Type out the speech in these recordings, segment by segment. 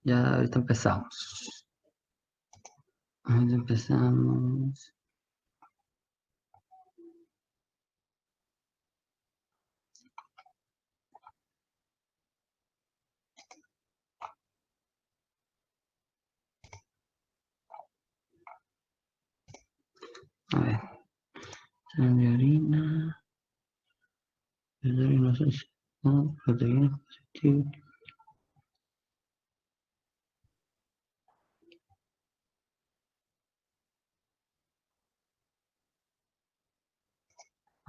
Ya ahorita empezamos. Ahorita empezamos. A ver. Señorina. Señorina, no, proteína positiva.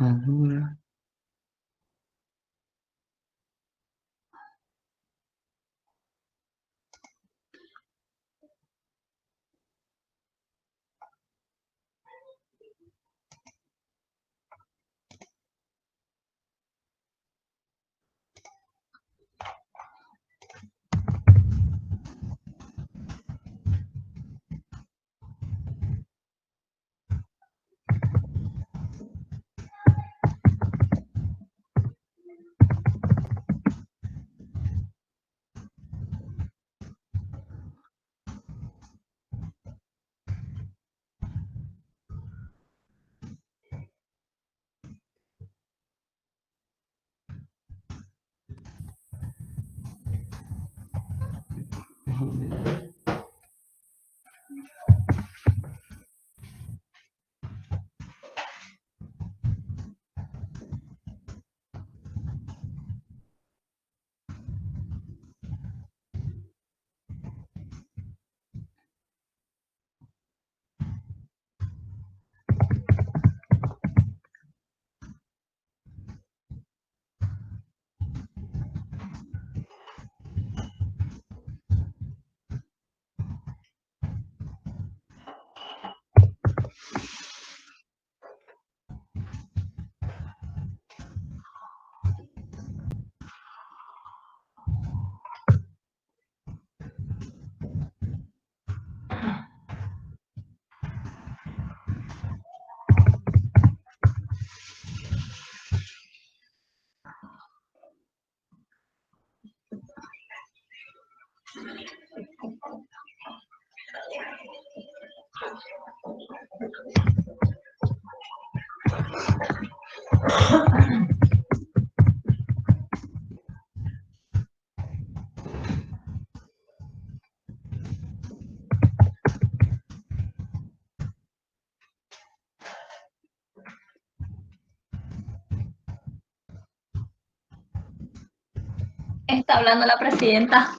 Madura. Está hablando la presidenta.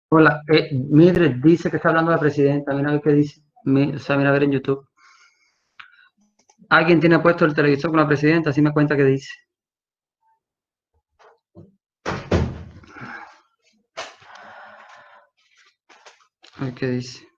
Hola, Mildred dice que está hablando la presidenta. Mira a ver qué dice. Mira a ver en YouTube. Alguien tiene puesto el televisor con la presidenta, así me cuenta qué dice. A ver qué dice.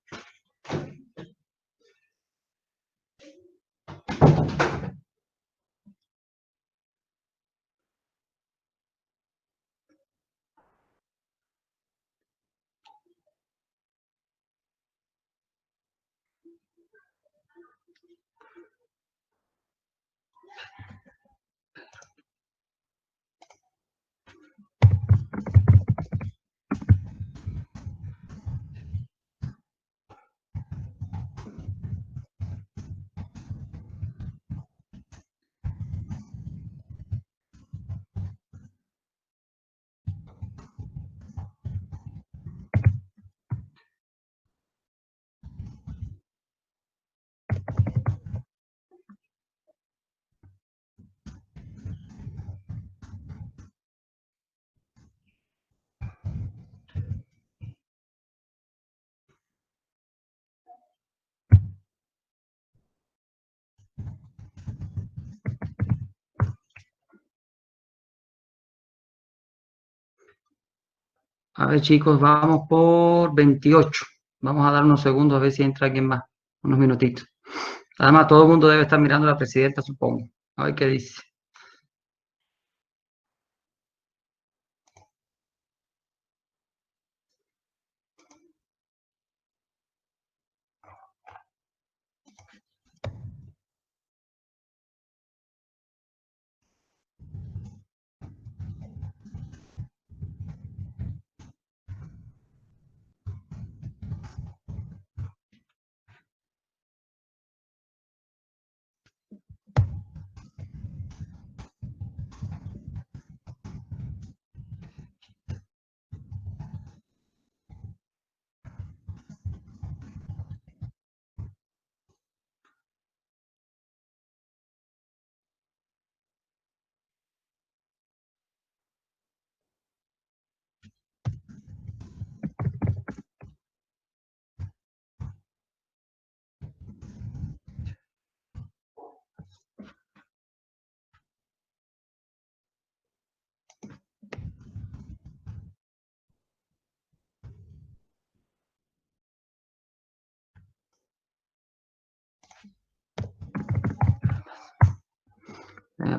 A ver, chicos, vamos por 28. Vamos a dar unos segundos a ver si entra alguien más. Unos minutitos. Además, todo el mundo debe estar mirando a la presidenta, supongo. A ver qué dice.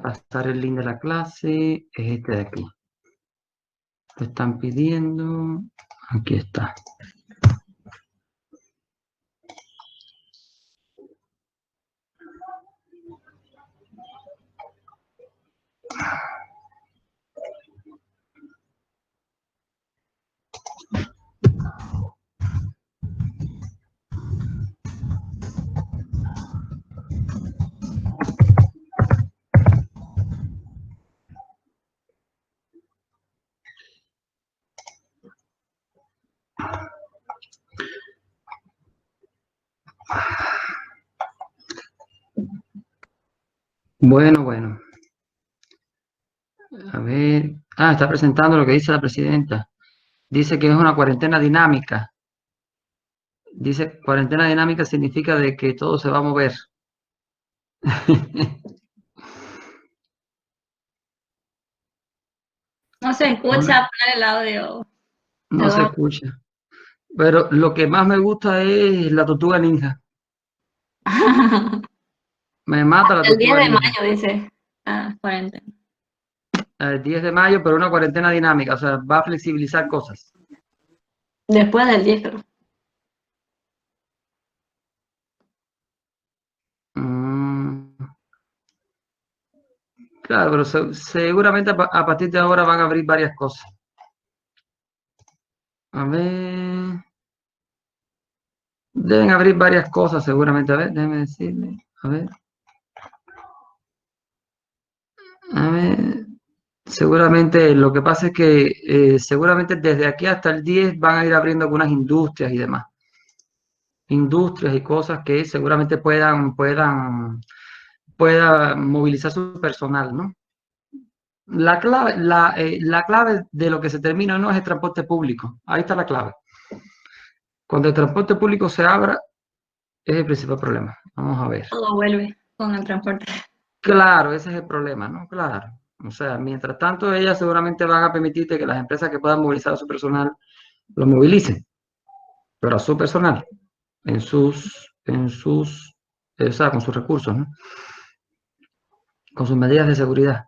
pasar el link de la clase. Es este de aquí. Lo están pidiendo. Aquí está. Bueno, bueno. A ver. Ah, está presentando lo que dice la presidenta. Dice que es una cuarentena dinámica. Dice, cuarentena dinámica significa de que todo se va a mover. No se escucha poner el audio. No se No. escucha. Pero lo que más me gusta es la tortuga ninja. Me mata la El 10 tortuga de ninja. mayo dice. Ah, cuarentena. El 10 de mayo, pero una cuarentena dinámica. O sea, va a flexibilizar cosas. Después del 10, creo. Mm, claro, pero seguramente a partir de ahora van a abrir varias cosas. A ver. Deben abrir varias cosas seguramente. A ver, déjenme decirle. A ver. A ver. Seguramente lo que pasa es que seguramente desde aquí hasta el 10 van a ir abriendo algunas industrias y demás. Industrias y cosas que seguramente pueda movilizar su personal, ¿no? La clave de lo que se termina no es el transporte público. Ahí está la clave. Cuando el transporte público se abra, es el principal problema. Vamos a ver. Todo vuelve con el transporte. Claro, ese es el problema, ¿no? Claro. O sea, mientras tanto, ellas seguramente van a permitirte que las empresas que puedan movilizar a su personal lo movilicen, pero a su personal, o sea, con sus recursos, ¿no? Con sus medidas de seguridad.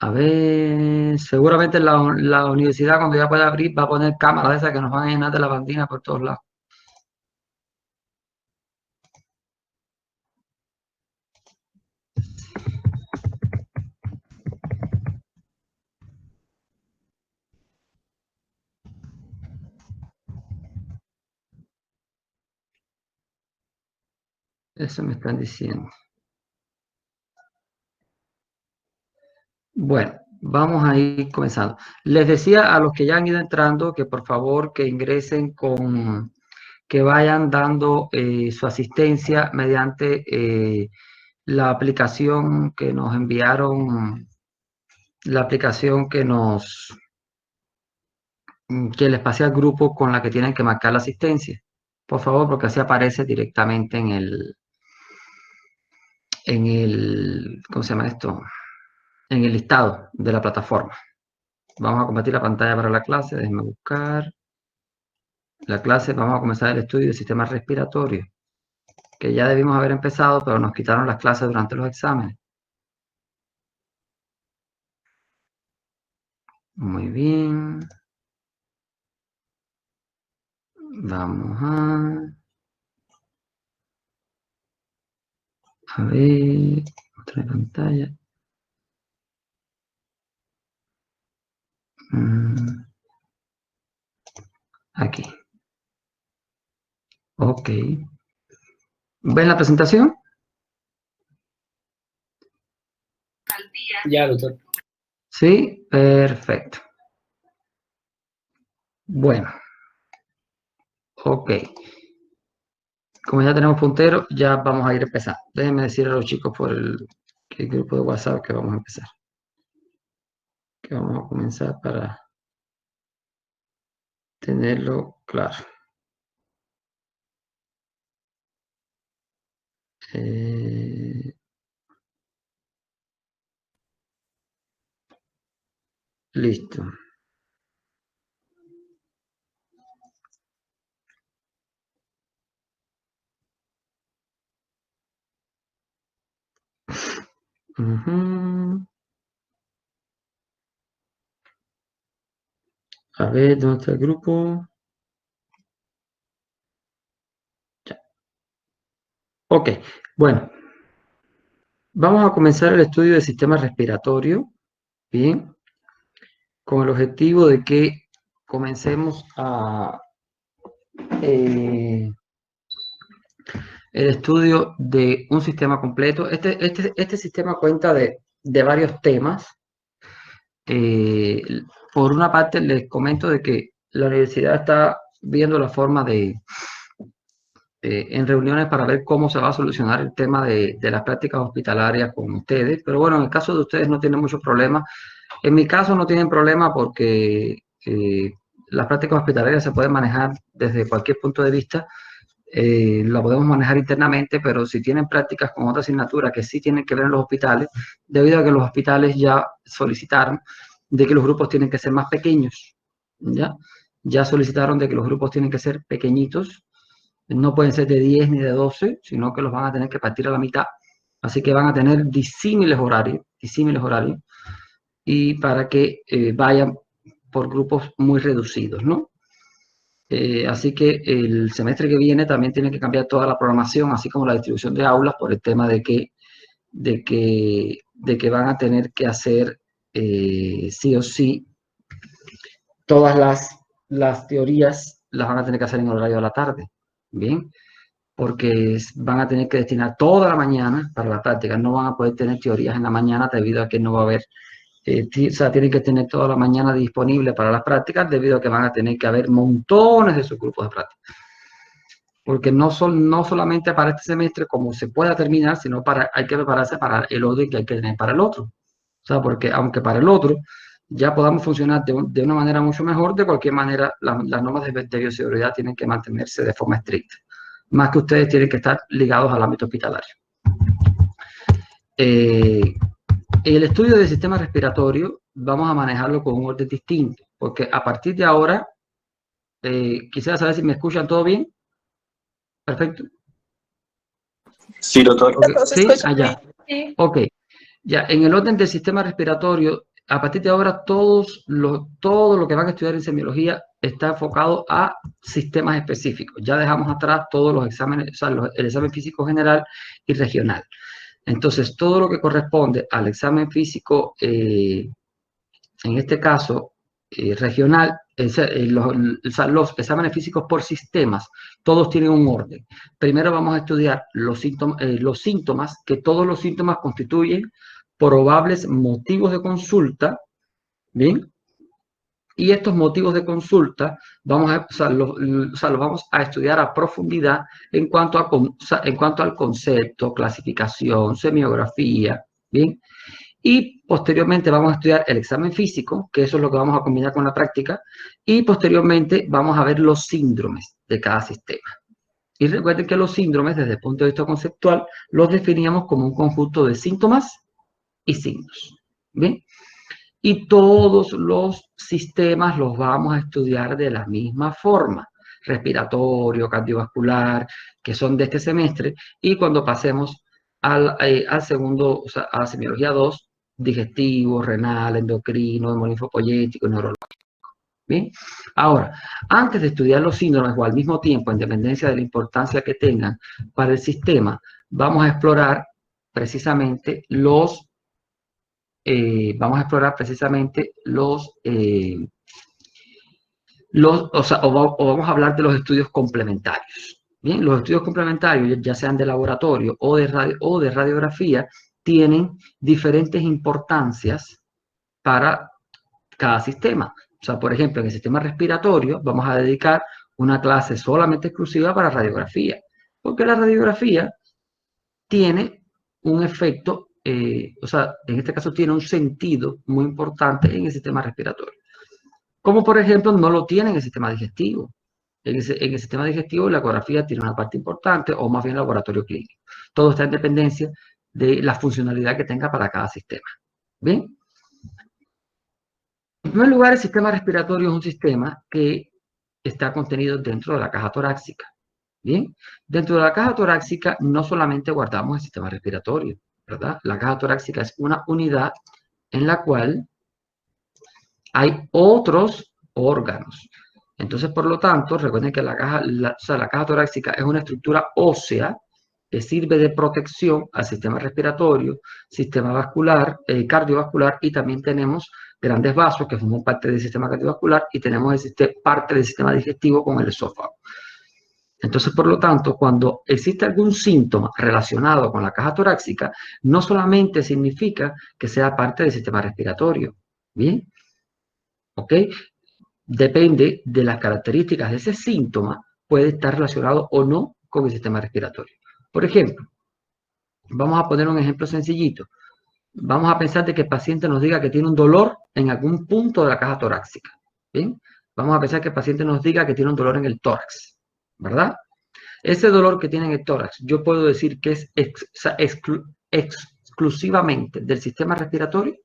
A ver, seguramente la universidad cuando ya pueda abrir va a poner cámaras de esas que nos van a llenar de lavandina por todos lados. Eso me están diciendo. Bueno, vamos a ir comenzando. Les decía a los que ya han ido entrando que por favor que ingresen que vayan dando su asistencia mediante la aplicación que nos enviaron, la aplicación que les pasé al grupo con la que tienen que marcar la asistencia. Por favor, porque así aparece directamente ¿cómo se llama esto? En el listado de la plataforma. Vamos a compartir la pantalla para la clase. Déjenme buscar la clase. Vamos a comenzar el estudio del sistema respiratorio, que ya debimos haber empezado, pero nos quitaron las clases durante los exámenes. Muy bien. Vamos a ver, otra pantalla. Aquí. Ok. ¿Ven la presentación? Ya, doctor. Sí, perfecto. Bueno, ok. Como ya tenemos puntero, ya vamos a ir empezando. Déjenme decir a los chicos por el grupo de WhatsApp que vamos a empezar. Que vamos a comenzar para tenerlo claro. Listo. A ver, ¿dónde está el grupo? Ya. Ok, bueno, vamos a comenzar el estudio del sistema respiratorio, bien, con el objetivo de que comencemos el estudio de un sistema completo. Este sistema cuenta de varios temas. Por una parte, les comento de que la universidad está viendo la forma en reuniones para ver cómo se va a solucionar el tema de las prácticas hospitalarias con ustedes. Pero bueno, en el caso de ustedes no tienen muchos problemas. En mi caso no tienen problema porque las prácticas hospitalarias se pueden manejar desde cualquier punto de vista. La podemos manejar internamente, pero si tienen prácticas con otra asignatura que sí tienen que ver en los hospitales, debido a que los hospitales ya solicitaron de que los grupos tienen que ser más pequeños, ya solicitaron de que los grupos tienen que ser pequeñitos, no pueden ser de 10 ni de 12, sino que los van a tener que partir a la mitad, así que van a tener disímiles horarios, y para que vayan por grupos muy reducidos, ¿no? Así que el semestre que viene también tiene que cambiar toda la programación, así como la distribución de aulas, por el tema de que van a tener que hacer sí o sí todas las teorías las van a tener que hacer en el horario de la tarde, ¿bien? Porque van a tener que destinar toda la mañana para la práctica, no van a poder tener teorías en la mañana debido a que no va a haber o sea, tienen que tener toda la mañana disponible para las prácticas debido a que van a tener que haber montones de sus grupos de práctica. Porque no solamente para este semestre como se pueda terminar, sino hay que prepararse para el orden que hay que tener para el otro. O sea, porque aunque para el otro ya podamos funcionar de una manera mucho mejor, de cualquier manera las normas de bioseguridad tienen que mantenerse de forma estricta. Más que ustedes tienen que estar ligados al ámbito hospitalario. El estudio del sistema respiratorio vamos a manejarlo con un orden distinto, porque a partir de ahora, quisiera saber si me escuchan todo bien. Perfecto. Sí, doctor. Okay. ¿Sí? Allá. Sí. Ok. Ya, en el orden del sistema respiratorio, a partir de ahora, todo lo que van a estudiar en semiología está enfocado a sistemas específicos. Ya dejamos atrás todos los exámenes, o sea, el examen físico general y regional. Entonces, todo lo que corresponde al examen físico, en este caso, regional, los exámenes físicos por sistemas, todos tienen un orden. Primero vamos a estudiar los síntomas, que todos los síntomas constituyen probables motivos de consulta, ¿bien? Y estos motivos de consulta los vamos a estudiar a profundidad en cuanto al concepto, clasificación, semiografía, ¿bien? Y posteriormente vamos a estudiar el examen físico, que eso es lo que vamos a combinar con la práctica, y posteriormente vamos a ver los síndromes de cada sistema. Y recuerden que los síndromes, desde el punto de vista conceptual, los definíamos como un conjunto de síntomas y signos. ¿Bien? Y todos los sistemas los vamos a estudiar de la misma forma. Respiratorio, cardiovascular, que son de este semestre, y cuando pasemos al segundo, o sea, a la semiología 2, digestivo, renal, endocrino, hemolinfopoyético, neurológico. ¿Bien? Ahora, antes de estudiar los síndromes o al mismo tiempo, en dependencia de la importancia que tengan para el sistema, vamos a explorar precisamente o vamos a hablar de los estudios complementarios. Bien, los estudios complementarios, ya sean de laboratorio o de radiografía, tienen diferentes importancias para cada sistema. O sea, por ejemplo, en el sistema respiratorio vamos a dedicar una clase solamente exclusiva para radiografía, porque la radiografía tiene un efecto, o sea, en este caso tiene un sentido muy importante en el sistema respiratorio. Como por ejemplo no lo tiene en el sistema digestivo. En el sistema digestivo la ecografía tiene una parte importante, o más bien el laboratorio clínico. Todo está en dependencia de la funcionalidad que tenga para cada sistema. ¿Bien? En primer lugar, el sistema respiratorio es un sistema que está contenido dentro de la caja torácica. Bien, dentro de la caja torácica no solamente guardamos el sistema respiratorio, ¿verdad? La caja torácica es una unidad en la cual hay otros órganos. Entonces, por lo tanto, recuerden que la caja torácica es una estructura ósea que sirve de protección al sistema respiratorio, sistema vascular, cardiovascular, y también tenemos grandes vasos que forman parte del sistema cardiovascular, y tenemos parte del sistema digestivo con el esófago. Entonces, por lo tanto, cuando existe algún síntoma relacionado con la caja torácica, no solamente significa que sea parte del sistema respiratorio, ¿bien? ¿Ok? Depende de las características de ese síntoma, puede estar relacionado o no con el sistema respiratorio. Por ejemplo, vamos a poner un ejemplo sencillito. Vamos a pensar de que el paciente nos diga que tiene un dolor en algún punto de la caja torácica. ¿Bien? Vamos a pensar que el paciente nos diga que tiene un dolor en el tórax, ¿verdad? Ese dolor que tiene en el tórax, yo puedo decir que es exclusivamente del sistema respiratorio.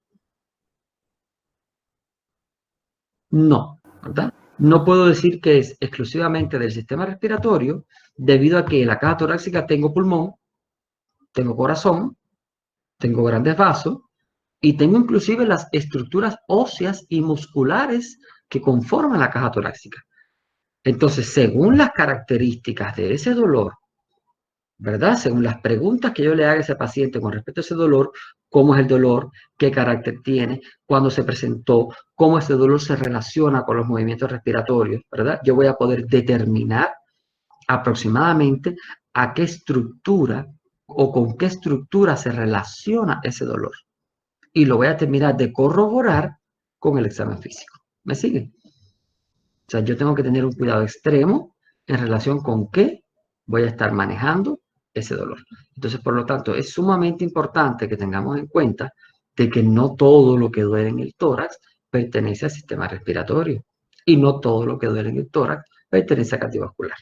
No, ¿verdad? No puedo decir que es exclusivamente del sistema respiratorio debido a que en la caja torácica tengo pulmón, tengo corazón, tengo grandes vasos y tengo inclusive las estructuras óseas y musculares que conforman la caja torácica. Entonces, según las características de ese dolor, ¿verdad? Según las preguntas que yo le haga a ese paciente con respecto a ese dolor, cómo es el dolor, qué carácter tiene, cuándo se presentó, cómo ese dolor se relaciona con los movimientos respiratorios, ¿verdad? Yo voy a poder determinar aproximadamente a qué estructura o con qué estructura se relaciona ese dolor. Y lo voy a terminar de corroborar con el examen físico. ¿Me siguen? O sea, yo tengo que tener un cuidado extremo en relación con qué voy a estar manejando ese dolor. Entonces, por lo tanto, es sumamente importante que tengamos en cuenta de que no todo lo que duele en el tórax pertenece al sistema respiratorio y no todo lo que duele en el tórax pertenece al cardiovascular.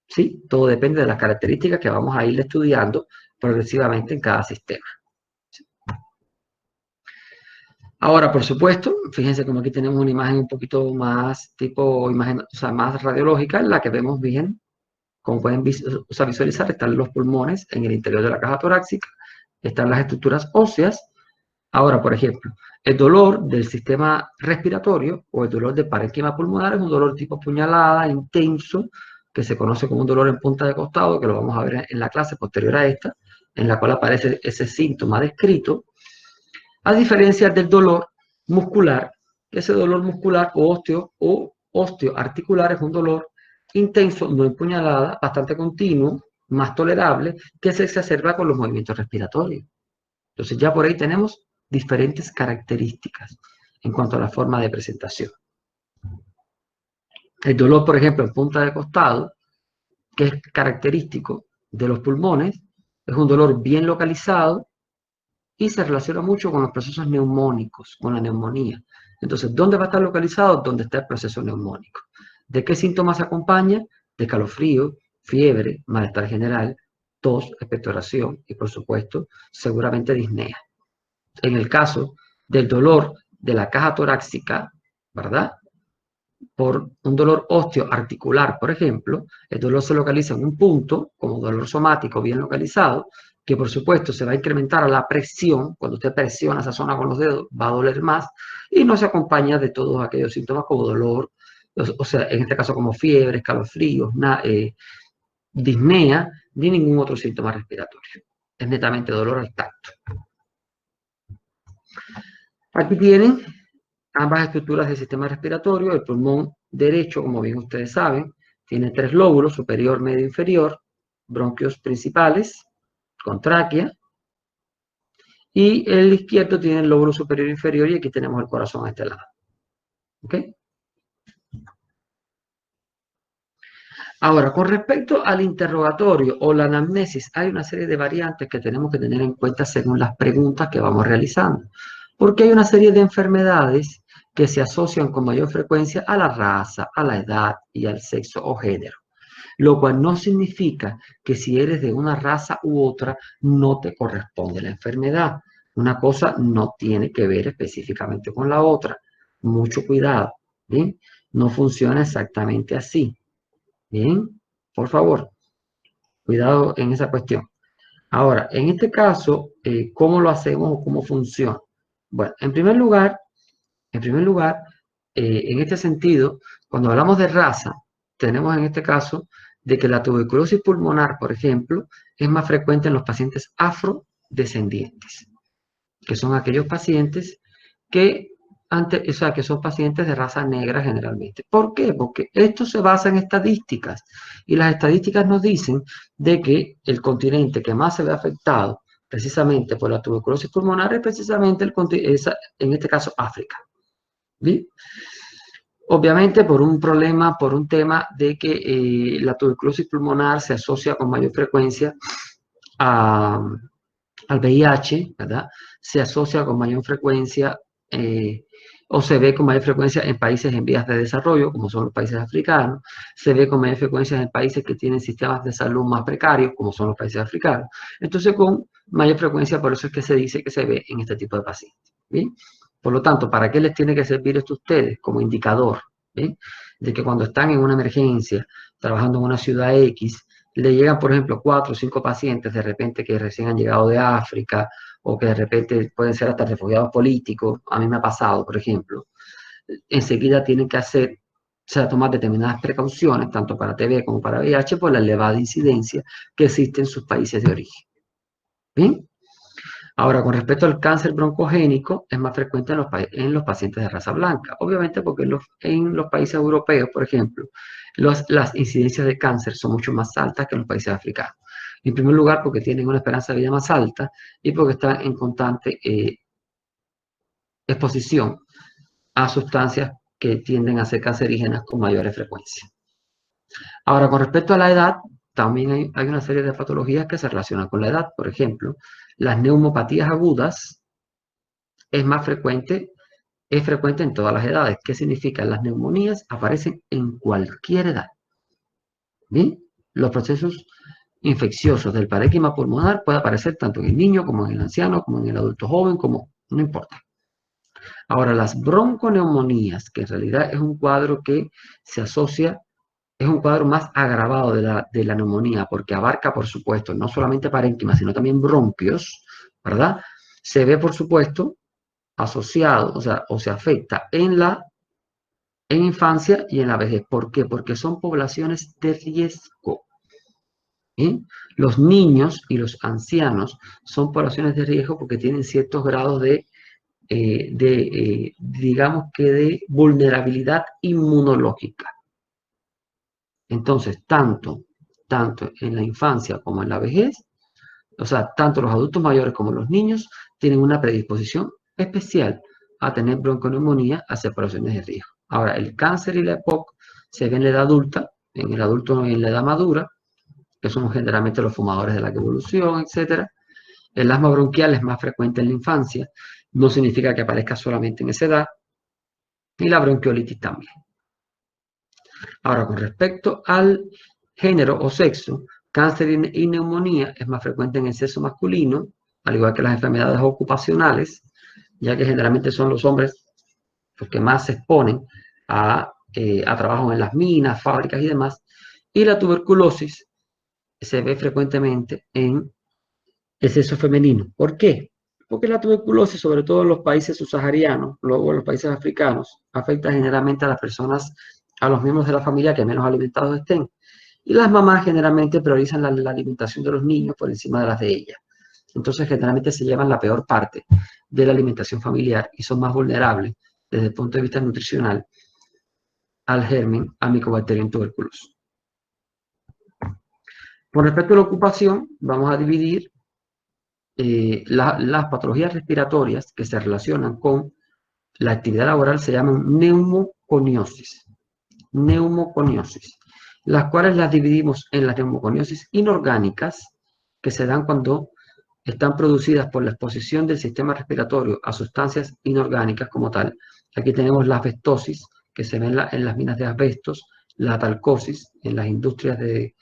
¿Sí? Todo depende de las características que vamos a ir estudiando progresivamente en cada sistema. Ahora, por supuesto, fíjense como aquí tenemos una imagen un poquito más tipo imagen, o sea, más radiológica, en la que vemos bien, como pueden visualizar, están los pulmones en el interior de la caja torácica, están las estructuras óseas. Ahora, por ejemplo, el dolor del sistema respiratorio o el dolor de parénquima pulmonar es un dolor tipo puñalada, intenso, que se conoce como un dolor en punta de costado, que lo vamos a ver en la clase posterior a esta, en la cual aparece ese síntoma descrito. A diferencia del dolor muscular, ese dolor muscular o osteoarticular es un dolor intenso, no empuñalada, bastante continuo, más tolerable, que se exacerba con los movimientos respiratorios. Entonces ya por ahí tenemos diferentes características en cuanto a la forma de presentación. El dolor, por ejemplo, en punta de costado, que es característico de los pulmones, es un dolor bien localizado, y se relaciona mucho con los procesos neumónicos, con la neumonía. Entonces, ¿dónde va a estar localizado? Donde está el proceso neumónico. ¿De qué síntomas se acompaña? De calofrío, fiebre, malestar general, tos, expectoración y, por supuesto, seguramente disnea. En el caso del dolor de la caja torácica, ¿verdad? Por un dolor osteoarticular, por ejemplo, el dolor se localiza en un punto, como dolor somático bien localizado, que por supuesto se va a incrementar a la presión. Cuando usted presiona esa zona con los dedos, va a doler más, y no se acompaña de todos aquellos síntomas como dolor, o sea, en este caso como fiebre, escalofríos, disnea, ni ningún otro síntoma respiratorio. Es netamente dolor al tacto. Aquí tienen ambas estructuras del sistema respiratorio. El pulmón derecho, como bien ustedes saben, tiene 3 lóbulos, superior, medio e inferior, bronquios principales, con tráquea, y el izquierdo tiene el lóbulo superior e inferior, y aquí tenemos el corazón a este lado. ¿Ok? Ahora, con respecto al interrogatorio o la anamnesis, hay una serie de variantes que tenemos que tener en cuenta según las preguntas que vamos realizando, porque hay una serie de enfermedades que se asocian con mayor frecuencia a la raza, a la edad y al sexo o género, lo cual no significa que si eres de una raza u otra no te corresponde la enfermedad. Una cosa no tiene que ver específicamente con la otra. Mucho cuidado, ¿bien? No funciona exactamente así. Bien, por favor, cuidado en esa cuestión. Ahora, en este caso, ¿cómo lo hacemos o cómo funciona? Bueno, en primer lugar, en este sentido, cuando hablamos de raza, tenemos en este caso de que la tuberculosis pulmonar, por ejemplo, es más frecuente en los pacientes afrodescendientes, que son aquellos pacientes que o sea, que son pacientes de raza negra generalmente. ¿Por qué? Porque esto se basa en estadísticas y las estadísticas nos dicen de que el continente que más se ve afectado precisamente por la tuberculosis pulmonar es precisamente en este caso África. ¿Sí? Obviamente por un problema, por un tema de que la tuberculosis pulmonar se asocia con mayor frecuencia al VIH, ¿verdad? Se asocia con mayor frecuencia o se ve con mayor frecuencia en países en vías de desarrollo, como son los países africanos, se ve con mayor frecuencia en países que tienen sistemas de salud más precarios, como son los países africanos. Entonces, con mayor frecuencia, por eso es que se dice que se ve en este tipo de pacientes. ¿Bien? Por lo tanto, ¿para qué les tiene que servir esto a ustedes? Como indicador, ¿bien? De que cuando están en una emergencia, trabajando en una ciudad X, le llegan, por ejemplo, 4 o 5 pacientes de repente que recién han llegado de África o que de repente pueden ser hasta refugiados políticos. A mí me ha pasado, por ejemplo. Enseguida tienen que tomar determinadas precauciones, tanto para TB como para VIH, por la elevada incidencia que existe en sus países de origen. ¿Bien? Ahora, con respecto al cáncer broncogénico, es más frecuente en los pacientes de raza blanca. Obviamente porque en los países europeos, por ejemplo, las incidencias de cáncer son mucho más altas que en los países africanos. En primer lugar, porque tienen una esperanza de vida más alta y porque están en constante exposición a sustancias que tienden a ser cancerígenas con mayores frecuencias. Ahora, con respecto a la edad, también hay una serie de patologías que se relacionan con la edad. Por ejemplo, las neumopatías agudas es frecuente en todas las edades. ¿Qué significa? Las neumonías aparecen en cualquier edad. ¿Bien? Los procesos infecciosos del parénquima pulmonar pueden aparecer tanto en el niño como en el anciano, como en el adulto joven, no importa. Ahora, las bronconeumonías, que en realidad es un cuadro que se asocia, es un cuadro más agravado de la neumonía, porque abarca, por supuesto, no solamente parénquima, sino también bronquios, ¿verdad? Se ve, por supuesto, asociado, o se afecta en infancia y en la vejez. ¿Por qué? Porque son poblaciones de riesgo. ¿Sí? Los niños y los ancianos son poblaciones de riesgo porque tienen ciertos grados digamos que de vulnerabilidad inmunológica. Entonces, tanto en la infancia como en la vejez, o sea, tanto los adultos mayores como los niños tienen una predisposición especial a tener bronconeumonía hacia poblaciones de riesgo. Ahora, el cáncer y la EPOC se ven en la edad adulta, en el adulto en la edad madura, que son generalmente los fumadores de larga evolución, etc. El asma bronquial es más frecuente en la infancia, no significa que aparezca solamente en esa edad, y la bronquiolitis también. Ahora, con respecto al género o sexo, cáncer y neumonía es más frecuente en el sexo masculino, al igual que las enfermedades ocupacionales, ya que generalmente son los hombres los que más se exponen a trabajo en las minas, fábricas y demás. Y la tuberculosis se ve frecuentemente en el sexo femenino. ¿Por qué? Porque la tuberculosis, sobre todo en los países subsaharianos, luego en los países africanos, afecta generalmente a las personas, a los miembros de la familia que menos alimentados estén. Y las mamás generalmente priorizan la alimentación de los niños por encima de las de ellas. Entonces, generalmente se llevan la peor parte de la alimentación familiar y son más vulnerables desde el punto de vista nutricional al germen, al Mycobacterium tuberculosis. Con respecto a la ocupación, vamos a dividir las patologías respiratorias que se relacionan con la actividad laboral, se llaman neumoconiosis, las cuales las dividimos en las neumoconiosis inorgánicas, que se dan cuando están producidas por la exposición del sistema respiratorio a sustancias inorgánicas como tal. Aquí tenemos la asbestosis, que se ve en las minas de asbestos, la talcosis en las industrias de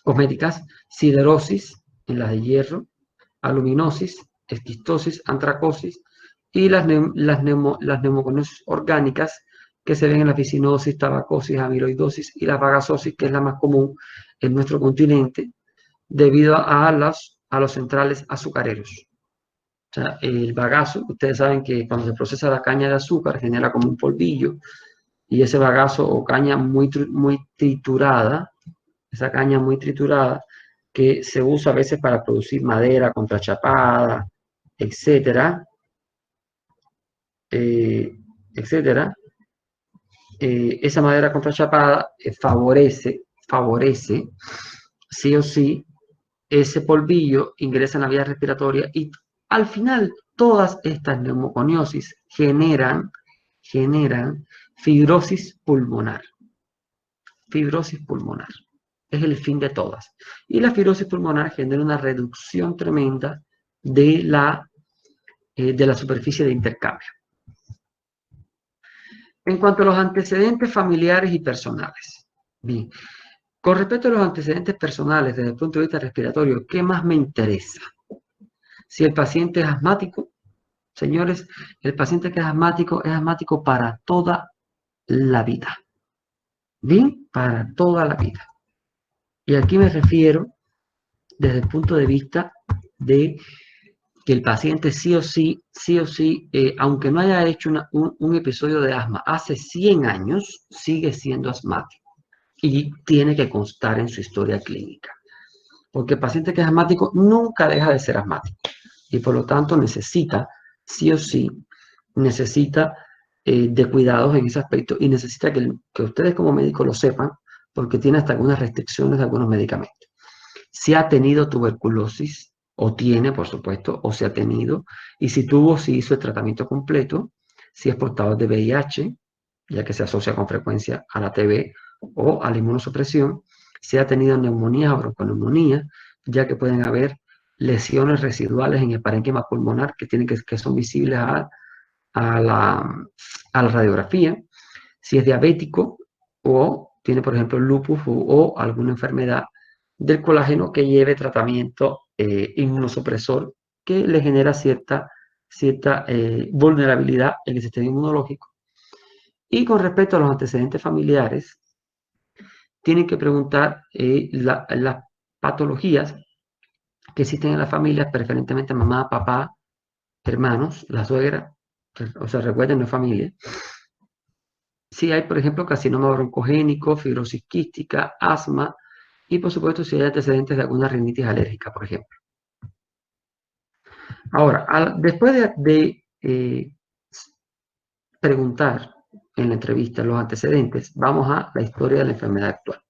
cosméticas, siderosis en las de hierro, aluminosis, esquistosis, antracosis y las neumoconiosis orgánicas que se ven en la piscinosis, tabacosis, amiloidosis y la bagazosis, que es la más común en nuestro continente debido a a los centrales azucareros. O sea, el bagazo, ustedes saben que cuando se procesa la caña de azúcar genera como un polvillo, y ese bagazo o caña muy triturada, esa caña muy triturada, que se usa a veces para producir madera contrachapada, etcétera, etcétera. Esa madera contrachapada favorece, sí o sí, ese polvillo ingresa en la vía respiratoria y al final todas estas neumoconiosis generan fibrosis pulmonar. Fibrosis pulmonar es el fin de todas. Y la fibrosis pulmonar genera una reducción tremenda de la superficie de intercambio. En cuanto a los antecedentes familiares y personales. Bien, con respecto a los antecedentes personales desde el punto de vista respiratorio, ¿qué más me interesa? Si el paciente es asmático, señores, el paciente que es asmático para toda la vida. Bien, para toda la vida. Y aquí me refiero desde el punto de vista de que el paciente sí o sí, aunque no haya hecho un episodio de asma hace 100 años, sigue siendo asmático y tiene que constar en su historia clínica. Porque el paciente que es asmático nunca deja de ser asmático y por lo tanto necesita, sí o sí, necesita de cuidados en ese aspecto y necesita que ustedes como médicos lo sepan porque tiene hasta algunas restricciones de algunos medicamentos. Si ha tenido tuberculosis, o tiene, por supuesto, o se ha tenido, y si tuvo, si hizo el tratamiento completo, si es portador de VIH, ya que se asocia con frecuencia a la TB o a la inmunosupresión, si ha tenido neumonía o bronconeumonía, ya que pueden haber lesiones residuales en el parénquima pulmonar que son visibles a la radiografía, si es diabético o tiene, por ejemplo, lupus o alguna enfermedad del colágeno que lleve tratamiento inmunosupresor que le genera cierta vulnerabilidad en el sistema inmunológico. Y con respecto a los antecedentes familiares, tienen que preguntar las patologías que existen en la familia, preferentemente mamá, papá, hermanos, la suegra, o sea, recuerden, no es familia. Si hay, por ejemplo, carcinoma broncogénico, fibrosis quística, asma, y por supuesto si hay antecedentes de alguna rinitis alérgica, por ejemplo. Ahora, después de preguntar en la entrevista los antecedentes, vamos a la historia de la enfermedad actual.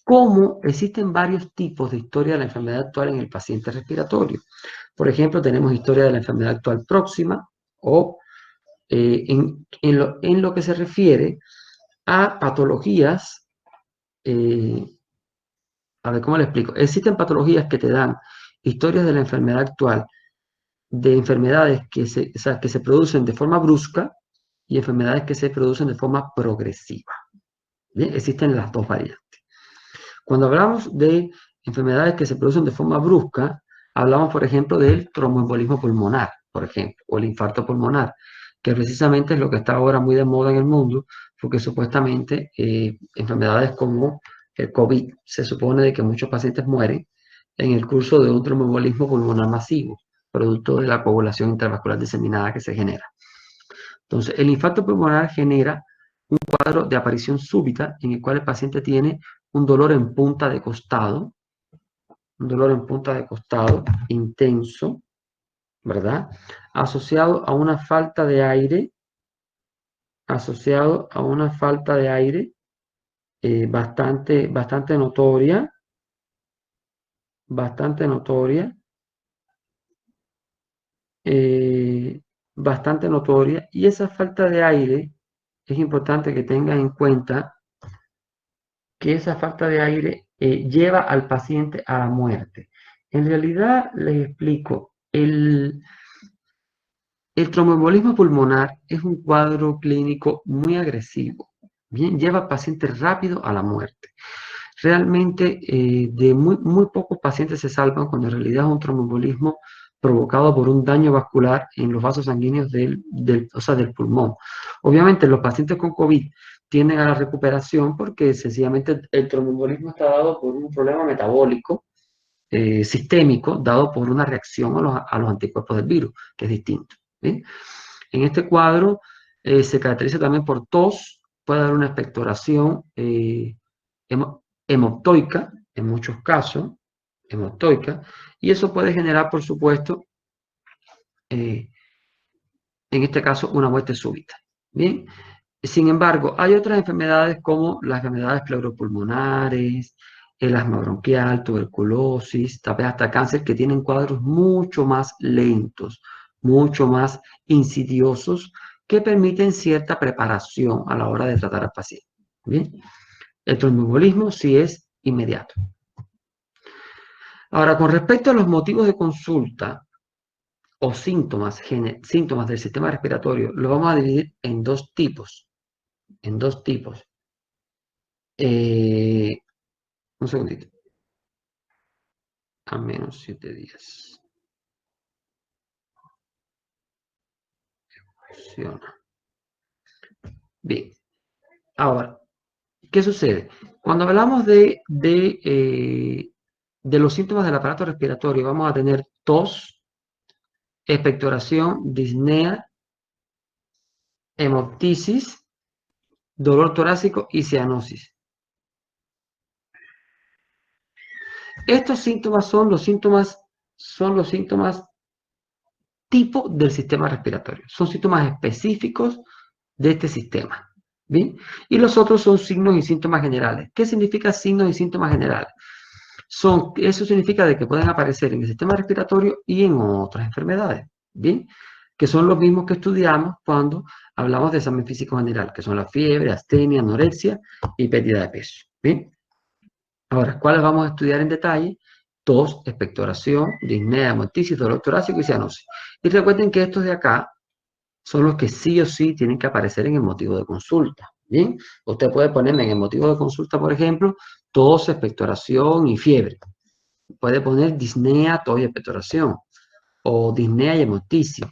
¿Cómo existen varios tipos de historia de la enfermedad actual en el paciente respiratorio? Por ejemplo, tenemos historia de la enfermedad actual próxima o en lo que se refiere a patologías, a ver, ¿cómo le explico? Existen patologías que te dan historias de la enfermedad actual, de enfermedades que se producen de forma brusca y enfermedades que se producen de forma progresiva. ¿Bien? Existen las dos variantes. Cuando hablamos de enfermedades que se producen de forma brusca, hablamos, por ejemplo, del tromboembolismo pulmonar, por ejemplo, o el infarto pulmonar, que precisamente es lo que está ahora muy de moda en el mundo, porque supuestamente enfermedades como el COVID, se supone de que muchos pacientes mueren en el curso de un tromboembolismo pulmonar masivo, producto de la coagulación intravascular diseminada que se genera. Entonces, el infarto pulmonar genera un cuadro de aparición súbita en el cual el paciente tiene un dolor en punta de costado, intenso, ¿verdad? Asociado a una falta de aire, bastante notoria, bastante notoria, y esa falta de aire, es importante que tengan en cuenta que esa falta de aire lleva al paciente a la muerte. En realidad, les explico, el tromboembolismo pulmonar es un cuadro clínico muy agresivo, bien, lleva al paciente rápido a la muerte. Realmente de muy pocos pacientes se salvan cuando en realidad es un tromboembolismo provocado por un daño vascular en los vasos sanguíneos del pulmón. Obviamente los pacientes con COVID tienden a la recuperación porque sencillamente el tromboembolismo está dado por un problema metabólico sistémico dado por una reacción a los anticuerpos del virus, que es distinto. ¿Bien? En este cuadro se caracteriza también por tos, puede haber una expectoración hemoptoica, en muchos casos, hemoptoica, y eso puede generar, por supuesto, en este caso, una muerte súbita. Bien, sin embargo, hay otras enfermedades como las enfermedades pleuropulmonares, el asma bronquial, tuberculosis, tal vez hasta cáncer, que tienen cuadros mucho más lentos, mucho más insidiosos, que permiten cierta preparación a la hora de tratar al paciente. Bien, el tromboembolismo sí es inmediato. Ahora, con respecto a los motivos de consulta o síntomas del sistema respiratorio, lo vamos a dividir en dos tipos. Un segundito. A menos 7 días. Funciona. Bien. Ahora, ¿qué sucede? Cuando hablamos de los síntomas del aparato respiratorio, vamos a tener tos, expectoración, disnea, hemoptisis, dolor torácico y cianosis. Estos síntomas son los síntomas tipo del sistema respiratorio. Son síntomas específicos de este sistema. ¿Bien? Y los otros son signos y síntomas generales. ¿Qué significa signos y síntomas generales? Eso significa de que pueden aparecer en el sistema respiratorio y en otras enfermedades. ¿Bien? Que son los mismos que estudiamos cuando hablamos de examen físico general, que son la fiebre, astenia, anorexia y pérdida de peso. ¿Bien? Ahora, ¿cuáles vamos a estudiar en detalle? Tos, expectoración, disnea, hemoptisis, dolor torácico y cianosis. Y recuerden que estos de acá son los que sí o sí tienen que aparecer en el motivo de consulta. Bien, usted puede ponerme en el motivo de consulta, por ejemplo, tos, expectoración y fiebre. Puede poner disnea, tos y expectoración, o disnea y hemoptisis,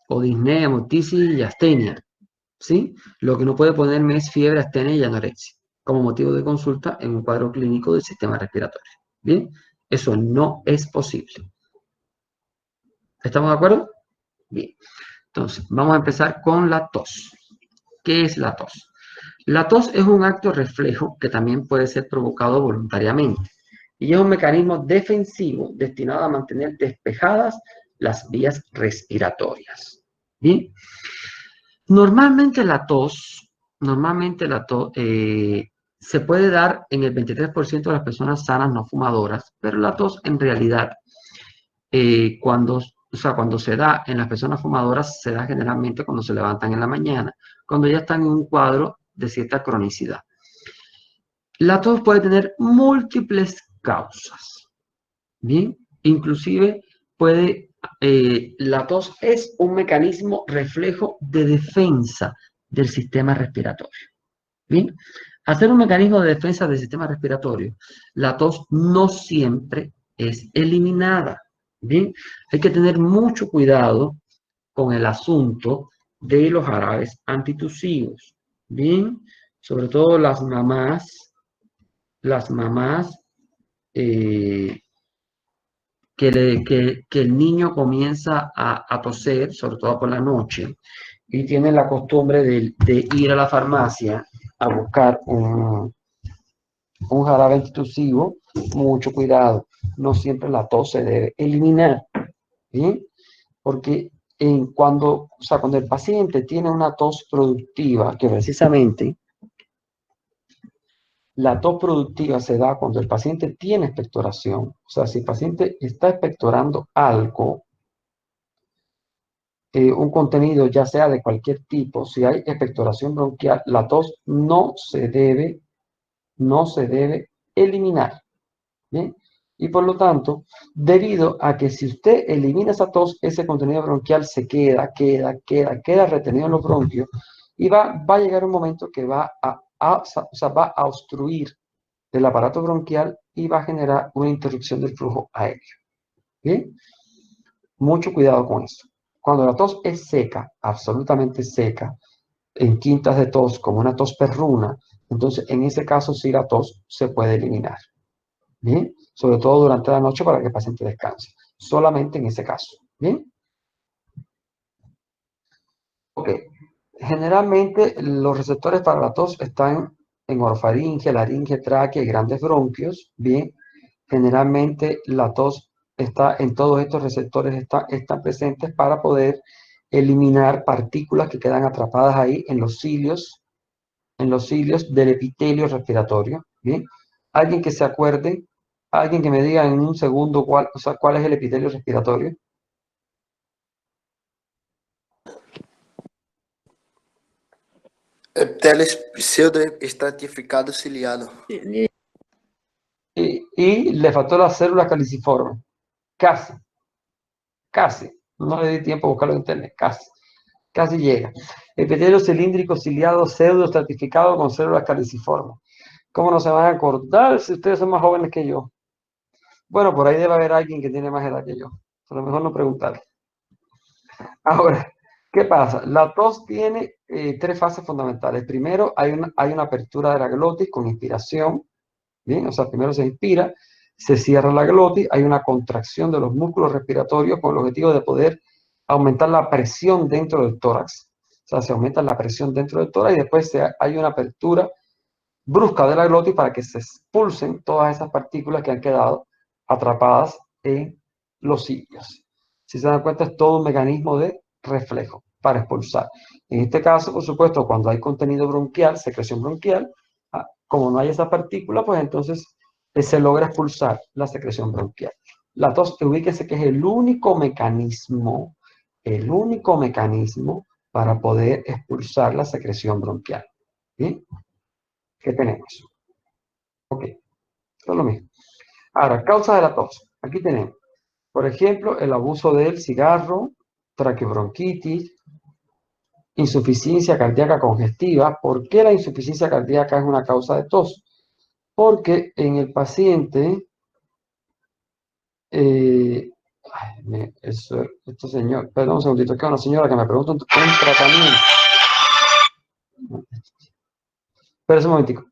o disnea, hemoptisis y astenia. ¿Sí? Lo que no puede ponerme es fiebre, astenia y anorexia como motivo de consulta en un cuadro clínico del sistema respiratorio. Bien, eso no es posible. ¿Estamos de acuerdo? Bien. Entonces, vamos a empezar con la tos. ¿Qué es la tos? La tos es un acto reflejo que también puede ser provocado voluntariamente y es un mecanismo defensivo destinado a mantener despejadas las vías respiratorias. ¿Bien? Normalmente la tos se puede dar en el 23% de las personas sanas no fumadoras, pero la tos en realidad cuando se da en las personas fumadoras, se da generalmente cuando se levantan en la mañana, cuando ya están en un cuadro de cierta cronicidad. La tos puede tener múltiples causas, ¿bien? Inclusive la tos es un mecanismo reflejo de defensa del sistema respiratorio, ¿bien? Al ser un mecanismo de defensa del sistema respiratorio, la tos no siempre es eliminada. Bien, hay que tener mucho cuidado con el asunto de los jarabes antitusivos. Bien, sobre todo las mamás que el niño comienza a toser, sobre todo por la noche, y tienen la costumbre de ir a la farmacia a buscar un jarabe antitusivo, mucho cuidado. No siempre la tos se debe eliminar, ¿bien? Porque cuando el paciente tiene una tos productiva, que precisamente la tos productiva se da cuando el paciente tiene expectoración, o sea, si el paciente está expectorando algo, un contenido ya sea de cualquier tipo, si hay expectoración bronquial, la tos no se debe eliminar. ¿Bien? Y por lo tanto, debido a que si usted elimina esa tos, ese contenido bronquial se queda retenido en los bronquios y va a llegar un momento que va a obstruir el aparato bronquial y va a generar una interrupción del flujo aéreo. ¿Bien? Mucho cuidado con eso. Cuando la tos es seca, absolutamente seca, en quintas de tos, como una tos perruna, entonces en ese caso sí la tos se puede eliminar. ¿bien? Sobre todo durante la noche para que el paciente descanse. Solamente en ese caso, ¿bien? Ok. Generalmente los receptores para la tos están en orofaringe, laringe, tráquea y grandes bronquios, ¿bien? Generalmente la tos está en todos estos receptores, están presentes para poder eliminar partículas que quedan atrapadas ahí en los cilios del epitelio respiratorio, ¿bien? Alguien que se acuerde, alguien que me diga en un segundo cuál es el epitelio respiratorio. Epitélio pseudoestratificado ciliado. Y le faltó la célula caliciforme. Casi, casi. No le di tiempo a buscarlo en internet, casi. Casi llega. Epitelio cilíndrico ciliado pseudoestratificado con células caliciformes. ¿Cómo no se van a acordar si ustedes son más jóvenes que yo? Bueno, por ahí debe haber alguien que tiene más edad que yo. A lo mejor no preguntar. Ahora, ¿qué pasa? La tos tiene tres fases fundamentales. Primero, hay una apertura de la glotis con inspiración. Bien, o sea, primero se inspira, se cierra la glotis, hay una contracción de los músculos respiratorios con el objetivo de poder aumentar la presión dentro del tórax. O sea, se aumenta la presión dentro del tórax y después hay una apertura brusca de la glotis para que se expulsen todas esas partículas que han quedado atrapadas en los sitios. Si se dan cuenta, es todo un mecanismo de reflejo para expulsar. En este caso, por supuesto, cuando hay contenido bronquial, secreción bronquial, como no hay esa partícula, pues entonces se logra expulsar la secreción bronquial. La tos, ubíquese que es el único mecanismo para poder expulsar la secreción bronquial. ¿Bien? ¿Qué tenemos? Ok, esto es lo mismo. Ahora, causa de la tos. Aquí tenemos, por ejemplo, el abuso del cigarro, traqueobronquitis, insuficiencia cardíaca congestiva. ¿Por qué la insuficiencia cardíaca es una causa de tos? Porque en el paciente, esto señor, perdón un segundito, que una señora que me pregunta un tratamiento. Espera un momentico.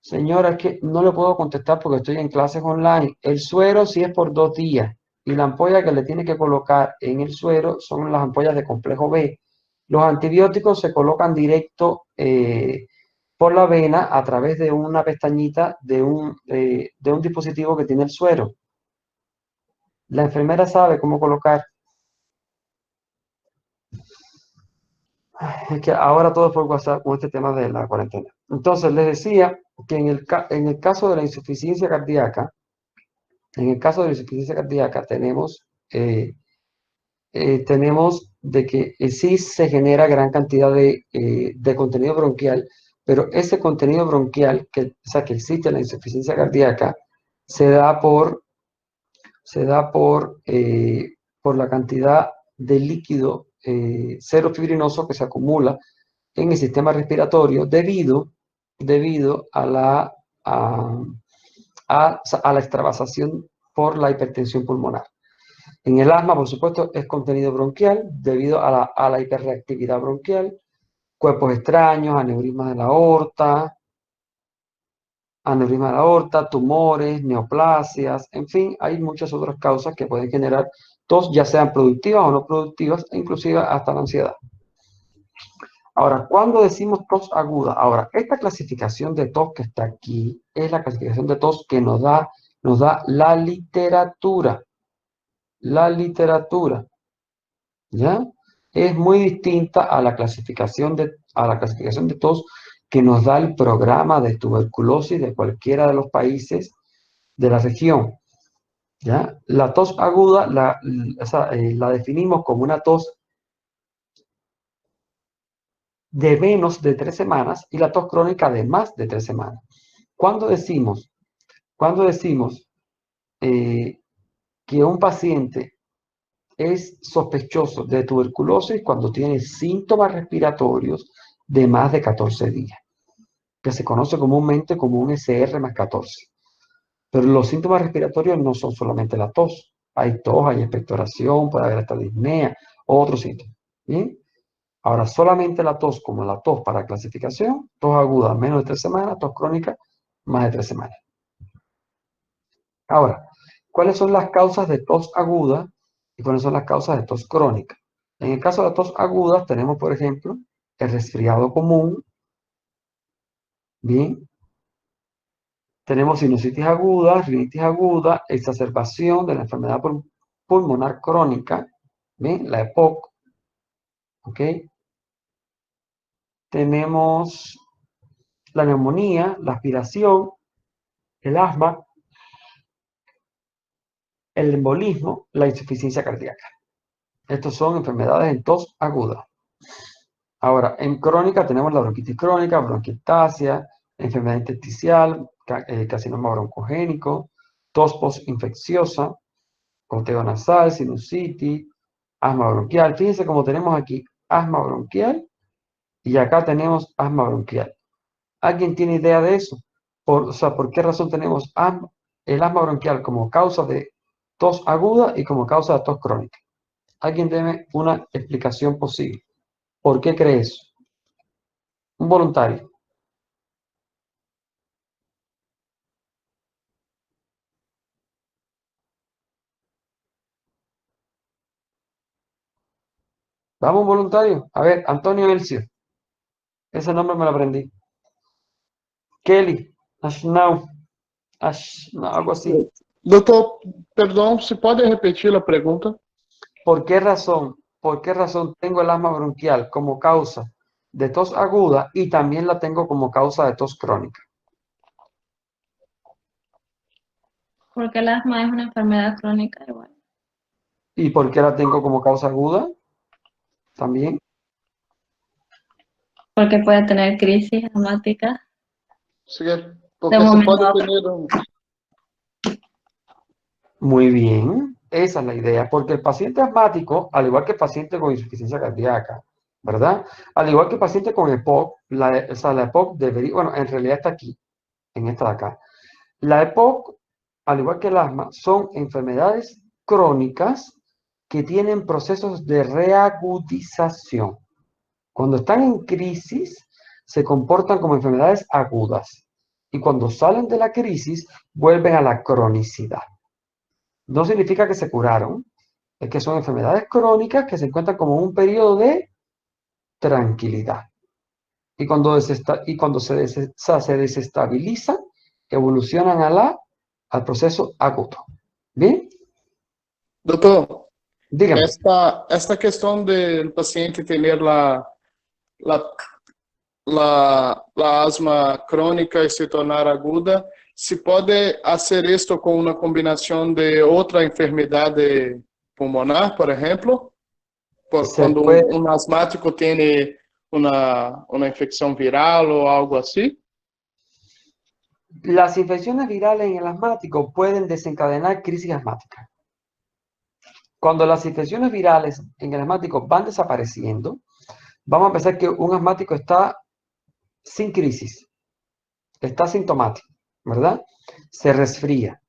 Señora, es que no le puedo contestar porque estoy en clases online. El suero sí es por 2 días y la ampolla que le tiene que colocar en el suero son las ampollas de complejo B. Los antibióticos se colocan directo por la vena a través de una pestañita de un dispositivo que tiene el suero. La enfermera sabe cómo colocar. Es que ahora todo es por WhatsApp con este tema de la cuarentena. Entonces, les decía que en el caso de la insuficiencia cardíaca, tenemos de que sí se genera gran cantidad de contenido bronquial, pero ese contenido bronquial, o sea, que existe en la insuficiencia cardíaca, se da por la cantidad de líquido cero fibrinoso que se acumula en el sistema respiratorio debido a la extravasación por la hipertensión pulmonar. En el asma, por supuesto, es contenido bronquial debido a la hiperreactividad bronquial, cuerpos extraños, aneurisma de la aorta, tumores, neoplasias, en fin, hay muchas otras causas que pueden generar tos, ya sean productivas o no productivas, e inclusive hasta la ansiedad. Ahora, ¿cuándo decimos tos aguda? Ahora, esta clasificación de tos que está aquí es la clasificación de tos que nos da la literatura. La literatura, ¿ya? Es muy distinta a la clasificación de tos que nos da el programa de tuberculosis de cualquiera de los países de la región, ¿ya? La tos aguda la definimos como una tos de menos de 3 semanas y la tos crónica de más de 3 semanas. Cuando decimos que un paciente es sospechoso de tuberculosis cuando tiene síntomas respiratorios de más de 14 días, que se conoce comúnmente como un SR más 14. Pero los síntomas respiratorios no son solamente la tos. Hay tos, hay expectoración, puede haber hasta disnea, otros síntomas. ¿Bien? Ahora, solamente la tos, como la tos para clasificación, tos aguda menos de 3 semanas, tos crónica más de 3 semanas. Ahora, ¿cuáles son las causas de tos aguda y cuáles son las causas de tos crónica? En el caso de tos aguda tenemos, por ejemplo, el resfriado común. Bien. Tenemos sinusitis aguda, rinitis aguda, exacerbación de la enfermedad pulmonar crónica. Bien, la EPOC. ¿Ok? Tenemos la neumonía, la aspiración, el asma, el embolismo, la insuficiencia cardíaca. Estos son enfermedades en tos aguda. Ahora, en crónica tenemos la bronquitis crónica, bronquiectasia, enfermedad intersticial, carcinoma broncogénico, tos postinfecciosa, goteo nasal, sinusitis, asma bronquial. Fíjense cómo tenemos aquí asma bronquial y acá tenemos asma bronquial. ¿Alguien tiene idea de eso? O sea, ¿por qué razón tenemos el asma bronquial como causa de tos aguda y como causa de tos crónica? ¿Alguien tiene una explicación posible? ¿Por qué cree eso? Un voluntario. Vamos, voluntario. A ver, Antonio Elcio. Ese nombre me lo aprendí. Kelly. Ashnau. Algo así. Doutor, perdão, se pode repetir a pergunta? ¿Por qué razón tengo el asma bronquial como causa de tos aguda y también la tengo como causa de tos crónica? Porque el asma es una enfermedad crónica igual. ¿Y por qué la tengo como causa aguda? También. Porque puede tener crisis asmáticas. Sí, porque De se momento pode a otro. ter Muy bien, esa es la idea, porque el paciente asmático, al igual que el paciente con insuficiencia cardíaca, ¿verdad? Al igual que el paciente con EPOC, la EPOC debería, bueno, en realidad está aquí, en esta de acá. La EPOC, al igual que el asma, son enfermedades crónicas que tienen procesos de reagudización. Cuando están en crisis, se comportan como enfermedades agudas. Y cuando salen de la crisis, vuelven a la cronicidad. No significa que se curaron, es que son enfermedades crónicas que se encuentran como un periodo de tranquilidad. Y cuando se desestabilizan, evolucionan al proceso agudo. ¿Bien? Doutor, Dígame. esta questão do paciente ter la asma crônica e se tornar aguda, se pode fazer isto com uma combinação de outra enfermidade pulmonar, por exemplo? Quando um asmático tem uma infecção viral ou algo assim? Las infecciones virales en el asmático pueden desencadenar crisis asmática. Cuando las infecciones virales en el asmático van desapareciendo, vamos a pensar que un asmático está sin crisis, está asintomático, ¿verdad? Se resfría,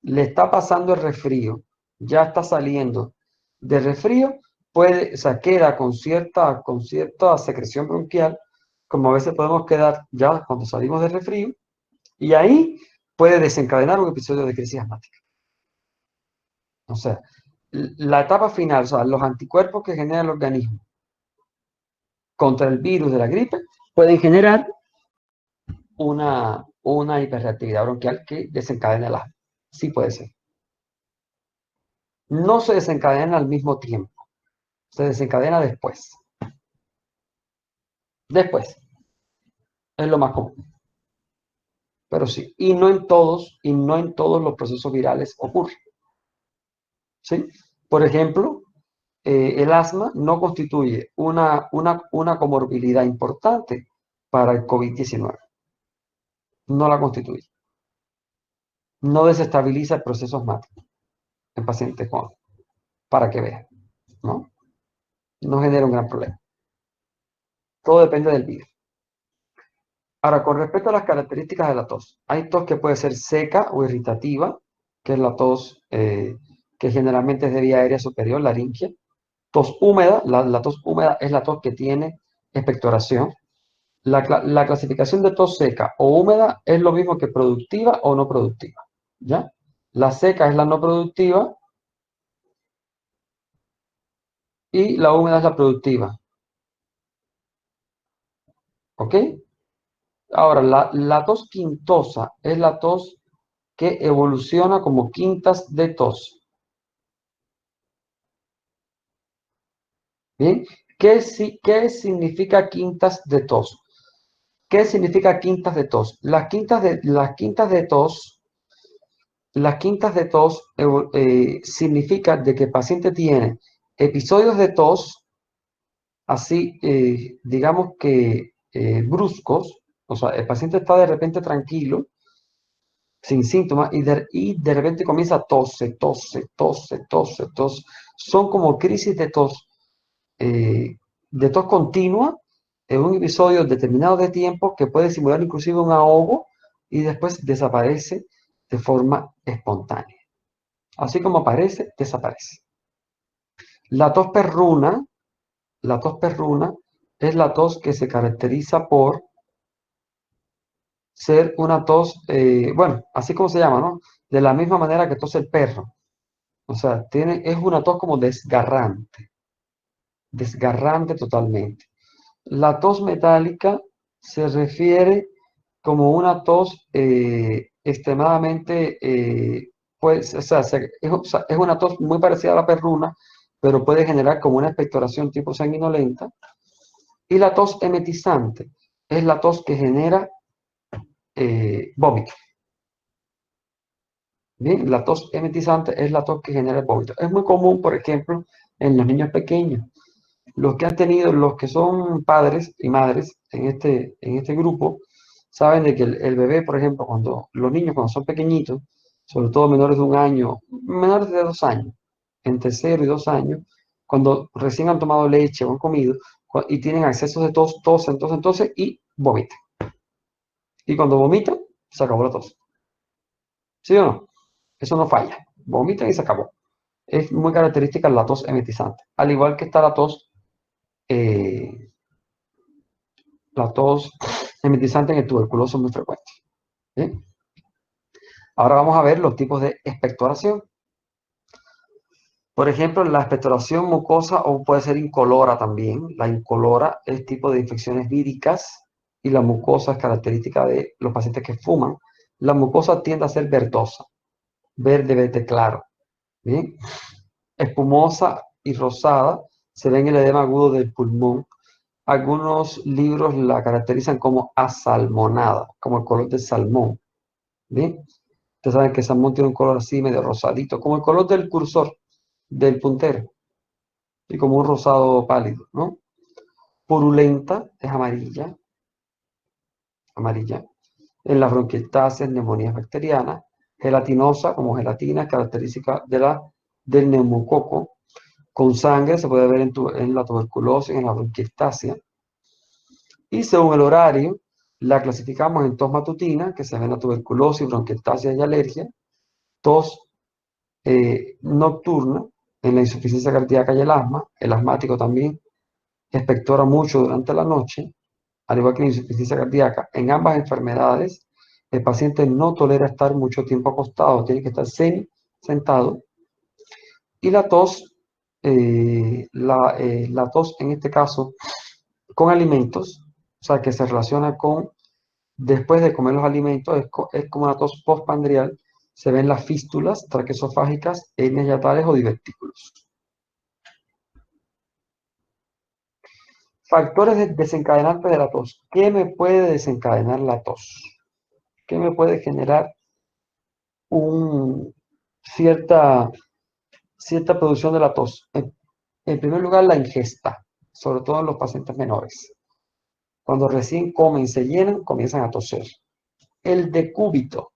le está pasando el resfrío, ya está saliendo de resfrío, o sea, queda con cierta secreción bronquial, como a veces podemos quedar ya cuando salimos de resfrío, y ahí puede desencadenar un episodio de crisis asmática. O sea, la etapa final, o sea, los anticuerpos que genera el organismo contra el virus de la gripe pueden generar una hiperreactividad bronquial que desencadena el asma. Sí puede ser. No se desencadena al mismo tiempo. Se desencadena después. Después. Es lo más común. Pero sí. Y no en todos los procesos virales ocurre. ¿Sí? Por ejemplo, el asma no constituye una comorbilidad importante para el COVID-19. No la constituye. No desestabiliza el proceso asmático en pacientes con, para que vean, ¿no? No genera un gran problema. Todo depende del virus. Ahora, con respecto a las características de la tos, hay tos que puede ser seca o irritativa, que es la tos que generalmente es de vía aérea superior, laringe. Tos húmeda, la tos húmeda es la tos que tiene expectoración. La clasificación de tos seca o húmeda es lo mismo que productiva o no productiva. ¿ya? La seca es la no productiva y la húmeda es la productiva. ¿Ok? Ahora, la tos quintosa es la tos que evoluciona como quintas de tos. ¿Bien? ¿Qué significa quintas de tos? ¿Qué significa quintas de tos? Las quintas de tos significa de que el paciente tiene episodios de tos así, digamos que bruscos, o sea, el paciente está de repente tranquilo, sin síntomas, y de repente comienza a tose, tose, tose, tose, tose. Son como crisis de tos continua en un episodio determinado de tiempo que puede simular inclusive un ahogo y después desaparece de forma espontánea. Así como aparece, desaparece. La tos perruna, la tos perruna es la tos que se caracteriza por ser una tos, bueno, así como se llama, ¿no? De la misma manera que tose el perro. O sea, es una tos como desgarrante totalmente. La tos metálica se refiere como una tos extremadamente, pues, o sea, es una tos muy parecida a la perruna, pero puede generar como una expectoración tipo sanguinolenta. Y la tos emetizante es la tos que genera vómito. Bien, la tos emetizante es la tos que genera el vómito. Es muy común, por ejemplo, en los niños pequeños. Los que son padres y madres en este grupo, saben de que el bebé, por ejemplo, los niños cuando son pequeñitos, sobre todo menores de 1 año, menores de 2 años, entre 0 y 2 años, cuando recién han tomado leche o han comido y tienen accesos de tos, tosen y vomitan. Y cuando vomitan, se acabó la tos. ¿Sí o no? Eso no falla. Vomitan y se acabó. Es muy característica la tos emetizante. Al igual que está la tos emetizante en el tuberculoso es muy frecuente. ¿Bien? Ahora vamos a ver los tipos de expectoración. Por ejemplo, la expectoración mucosa o puede ser incolora también. La incolora es tipo de infecciones víricas y la mucosa es característica de los pacientes que fuman. La mucosa tiende a ser verdosa, verde claro. ¿Bien? Espumosa y rosada, se ve en el edema agudo del pulmón. Algunos libros la caracterizan como asalmonada, como el color del salmón. ¿Bien? Ustedes saben que el salmón tiene un color así medio rosadito, como el color del cursor, del puntero, y como un rosado pálido, ¿no? Purulenta es amarilla, amarilla. En las bronquiectasias, neumonías bacterianas. Gelatinosa, como gelatina, característica del neumococo. Con sangre se puede ver en la tuberculosis, en la bronquiectasia. Y según el horario, la clasificamos en tos matutina, que se ve en la tuberculosis, bronquiectasia y alergia. Tos nocturna, en la insuficiencia cardíaca y el asma. El asmático también expectora mucho durante la noche, al igual que la insuficiencia cardíaca. En ambas enfermedades, el paciente no tolera estar mucho tiempo acostado, tiene que estar sentado. Y la tos, la tos en este caso, con alimentos, o sea, que se relaciona con después de comer los alimentos, es como una tos postprandial. Se ven las fístulas traqueosofágicas, hernias hiatales o divertículos. Factores desencadenantes de la tos. ¿Qué me puede desencadenar la tos? ¿Qué me puede generar cierta producción de la tos? En primer lugar, la ingesta, sobre todo en los pacientes menores. Cuando recién comen, se llenan, comienzan a toser. El decúbito.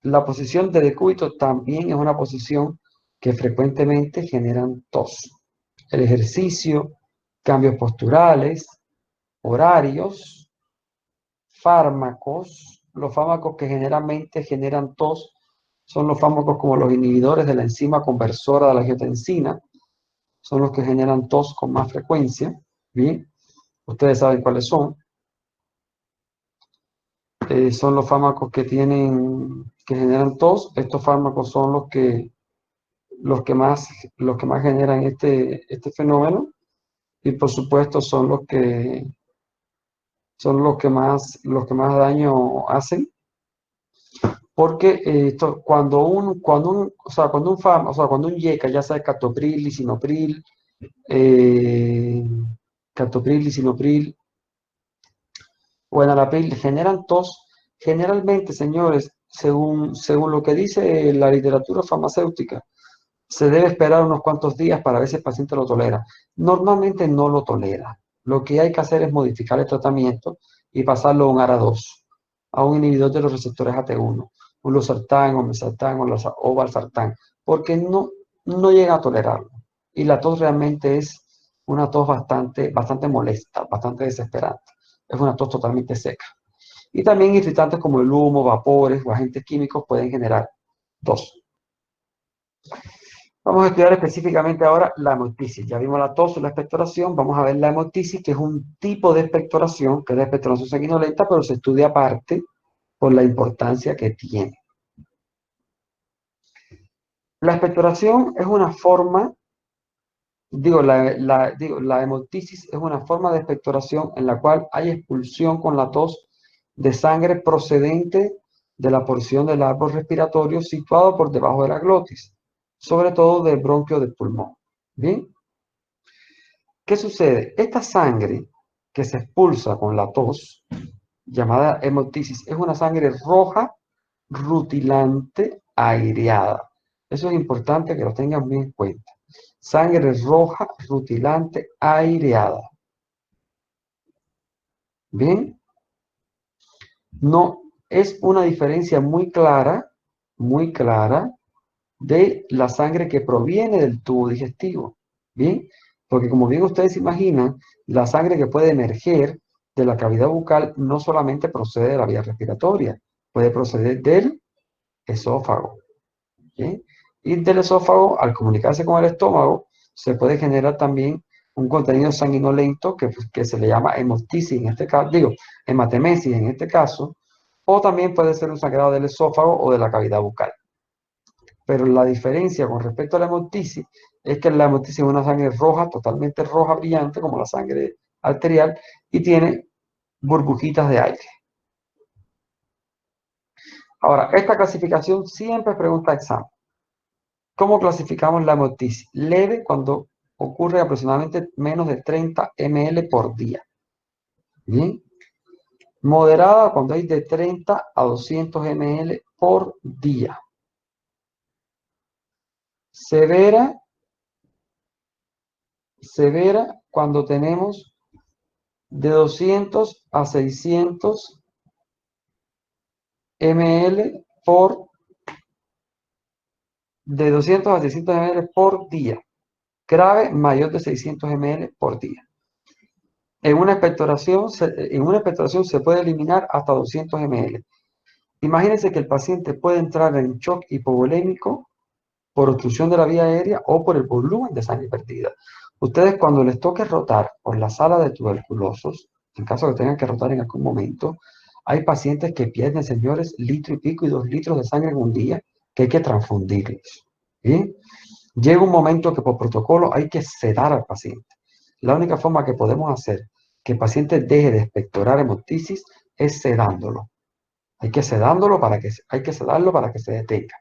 La posición de decúbito también es una posición que frecuentemente generan tos. El ejercicio, cambios posturales, horarios, fármacos. Los fármacos que generalmente generan tos son los fármacos como los inhibidores de la enzima conversora de la angiotensina. Son los que generan tos con más frecuencia. Bien, ustedes saben cuáles son. son los fármacos que generan tos. Estos fármacos son los que más generan este fenómeno, y por supuesto son los que más daño hacen, porque cuando un YECA, ya sea captopril, lisinopril o enalapril, generan tos. Generalmente, señores, según lo que dice la literatura farmacéutica, se debe esperar unos cuantos días para ver si el paciente lo tolera. Normalmente no lo tolera. Lo que hay que hacer es modificar el tratamiento y pasarlo a un ARA2, a un inhibidor de los receptores AT1, un losartán, o mesartán, o valsartán, porque no llega a tolerarlo. Y la tos realmente es una tos bastante molesta, bastante desesperante. Es una tos totalmente seca. Y también irritantes como el humo, vapores o agentes químicos pueden generar tos. Vamos a estudiar específicamente ahora la hemoptisis. Ya vimos la tos y la expectoración. Vamos a ver la hemoptisis, que es un tipo de expectoración, que es la expectoración sanguinolenta, pero se estudia aparte por la importancia que tiene. La expectoración es una forma, la hemoptisis es una forma de expectoración en la cual hay expulsión con la tos de sangre procedente de la porción del árbol respiratorio situado por debajo de la glotis, sobre todo del bronquio del pulmón. ¿Bien? ¿Qué sucede? Esta sangre que se expulsa con la tos, llamada hemoptisis, es una sangre roja, rutilante, aireada. Eso es importante que lo tengan muy en cuenta. Sangre roja, rutilante, aireada. ¿Bien? No, es una diferencia muy clara de la sangre que proviene del tubo digestivo. ¿Bien? Porque como bien ustedes se imaginan, la sangre que puede emerger de la cavidad bucal no solamente procede de la vía respiratoria, puede proceder del esófago. ¿Bien? Y del esófago, al comunicarse con el estómago, se puede generar también un contenido sanguinolento que se le llama hemoptisis en este caso, hematemesis en este caso, o también puede ser un sangrado del esófago o de la cavidad bucal. Pero la diferencia con respecto a la hemoptisis es que la hemoptisis es una sangre roja, totalmente roja, brillante, como la sangre arterial, y tiene burbujitas de aire. Ahora, esta clasificación siempre pregunta examen. ¿Cómo clasificamos la hemoptisis? Leve cuando ocurre aproximadamente menos de 30 ml por día. ¿Bien? Moderada cuando hay de 30 a 200 ml por día. Severa cuando tenemos de 200 a 600 ml de 200 a 600 ml por día. Grave, mayor de 600 ml por día. En una expectoración se puede eliminar hasta 200 ml. Imagínense que el paciente puede entrar en shock hipovolémico por obstrucción de la vía aérea o por el volumen de sangre perdida. Ustedes, cuando les toque rotar por la sala de tuberculosos, en caso de que tengan que rotar en algún momento, hay pacientes que pierden, señores, litro y pico y 2 litros de sangre en un día, que hay que transfundirlos. ¿Bien? Llega un momento que por protocolo hay que sedar al paciente. La única forma que podemos hacer que el paciente deje de expectorar hemoptisis es sedándolo. Hay que sedarlo para que se detenga.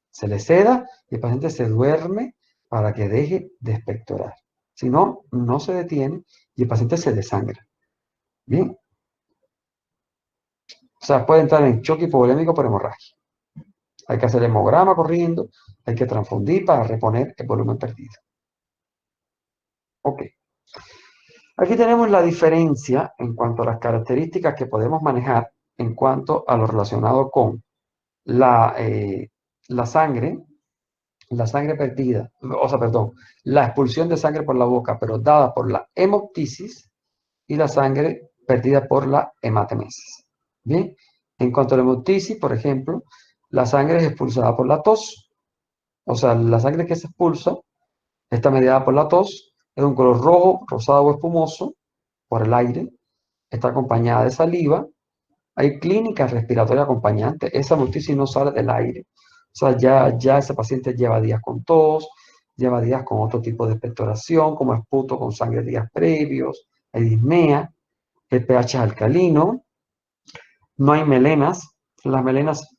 Se le seda y el paciente se duerme para que deje de expectorar. Si no, no se detiene y el paciente se desangra. Bien. O sea, puede entrar en choque hipovolémico por hemorragia. Hay que hacer hemograma corriendo, hay que transfundir para reponer el volumen perdido. Ok. Aquí tenemos la diferencia en cuanto a las características que podemos manejar en cuanto a lo relacionado con la sangre perdida, la expulsión de sangre por la boca, pero dada por la hemoptisis, y la sangre perdida por la hematemesis. Bien, en cuanto a la hemoptisis, por ejemplo, la sangre es expulsada por la tos, o sea, la sangre que se expulsa está mediada por la tos, es de un color rojo, rosado o espumoso por el aire, está acompañada de saliva, Hay clínicas respiratorias acompañantes. Esa hemoptisis no sale del aire. O sea, ya ese paciente lleva días con tos, lleva días con otro tipo de expectoración, como esputo con sangre días previos, hay disnea, el pH es alcalino, no hay melenas. Las melenas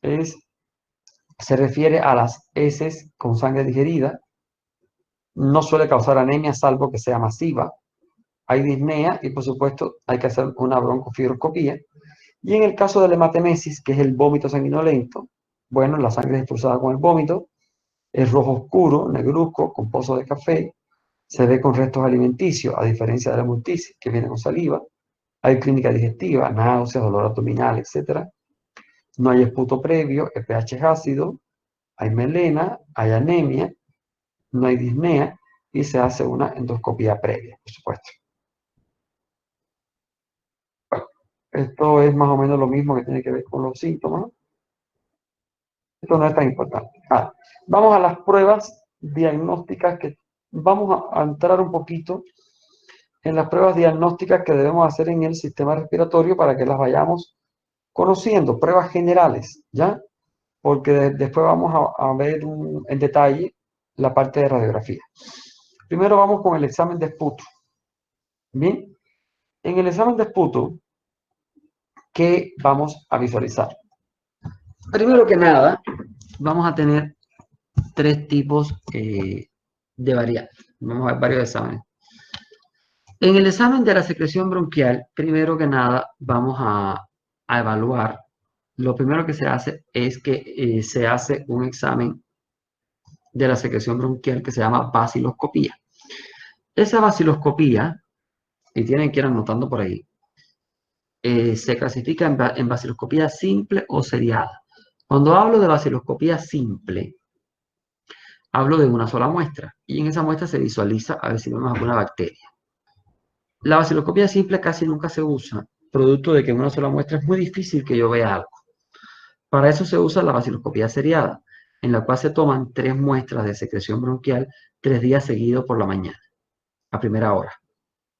se refiere a las heces con sangre digerida. No suele causar anemia salvo que sea masiva. Hay disnea y por supuesto hay que hacer una broncofibroscopía. Y en el caso de la hematemesis, que es el vómito sanguinolento, bueno, la sangre es expulsada con el vómito, es rojo oscuro, negruzco, con pozo de café, se ve con restos alimenticios, a diferencia de la hemoptisis, que viene con saliva. Hay clínica digestiva, náuseas, dolor abdominal, etc. No hay esputo previo, el pH es ácido, hay melena, hay anemia, no hay disnea y se hace una endoscopía previa, por supuesto. Bueno, esto es más o menos lo mismo que tiene que ver con los síntomas. Esto no es tan importante. Vamos a las pruebas diagnósticas, que vamos a entrar un poquito en las pruebas diagnósticas que debemos hacer en el sistema respiratorio para que las vayamos conociendo, pruebas generales, ¿ya? Porque después vamos a ver en detalle la parte de radiografía. Primero vamos con el examen de esputo. Bien, en el examen de esputo, ¿qué vamos a visualizar? Primero que nada, vamos a tener tres tipos de variables. Vamos a ver varios exámenes. En el examen de la secreción bronquial, primero que nada, vamos a evaluar. Lo primero que se hace es que se hace un examen de la secreción bronquial que se llama baciloscopía. Esa baciloscopía, y tienen que ir anotando por ahí, se clasifica en baciloscopía simple o seriada. Cuando hablo de baciloscopía simple, hablo de una sola muestra, y en esa muestra se visualiza a ver si vemos alguna bacteria. La baciloscopía simple casi nunca se usa, producto de que en una sola muestra es muy difícil que yo vea algo. Para eso se usa la baciloscopía seriada, en la cual se toman 3 muestras de secreción bronquial 3 días seguidos por la mañana, a primera hora.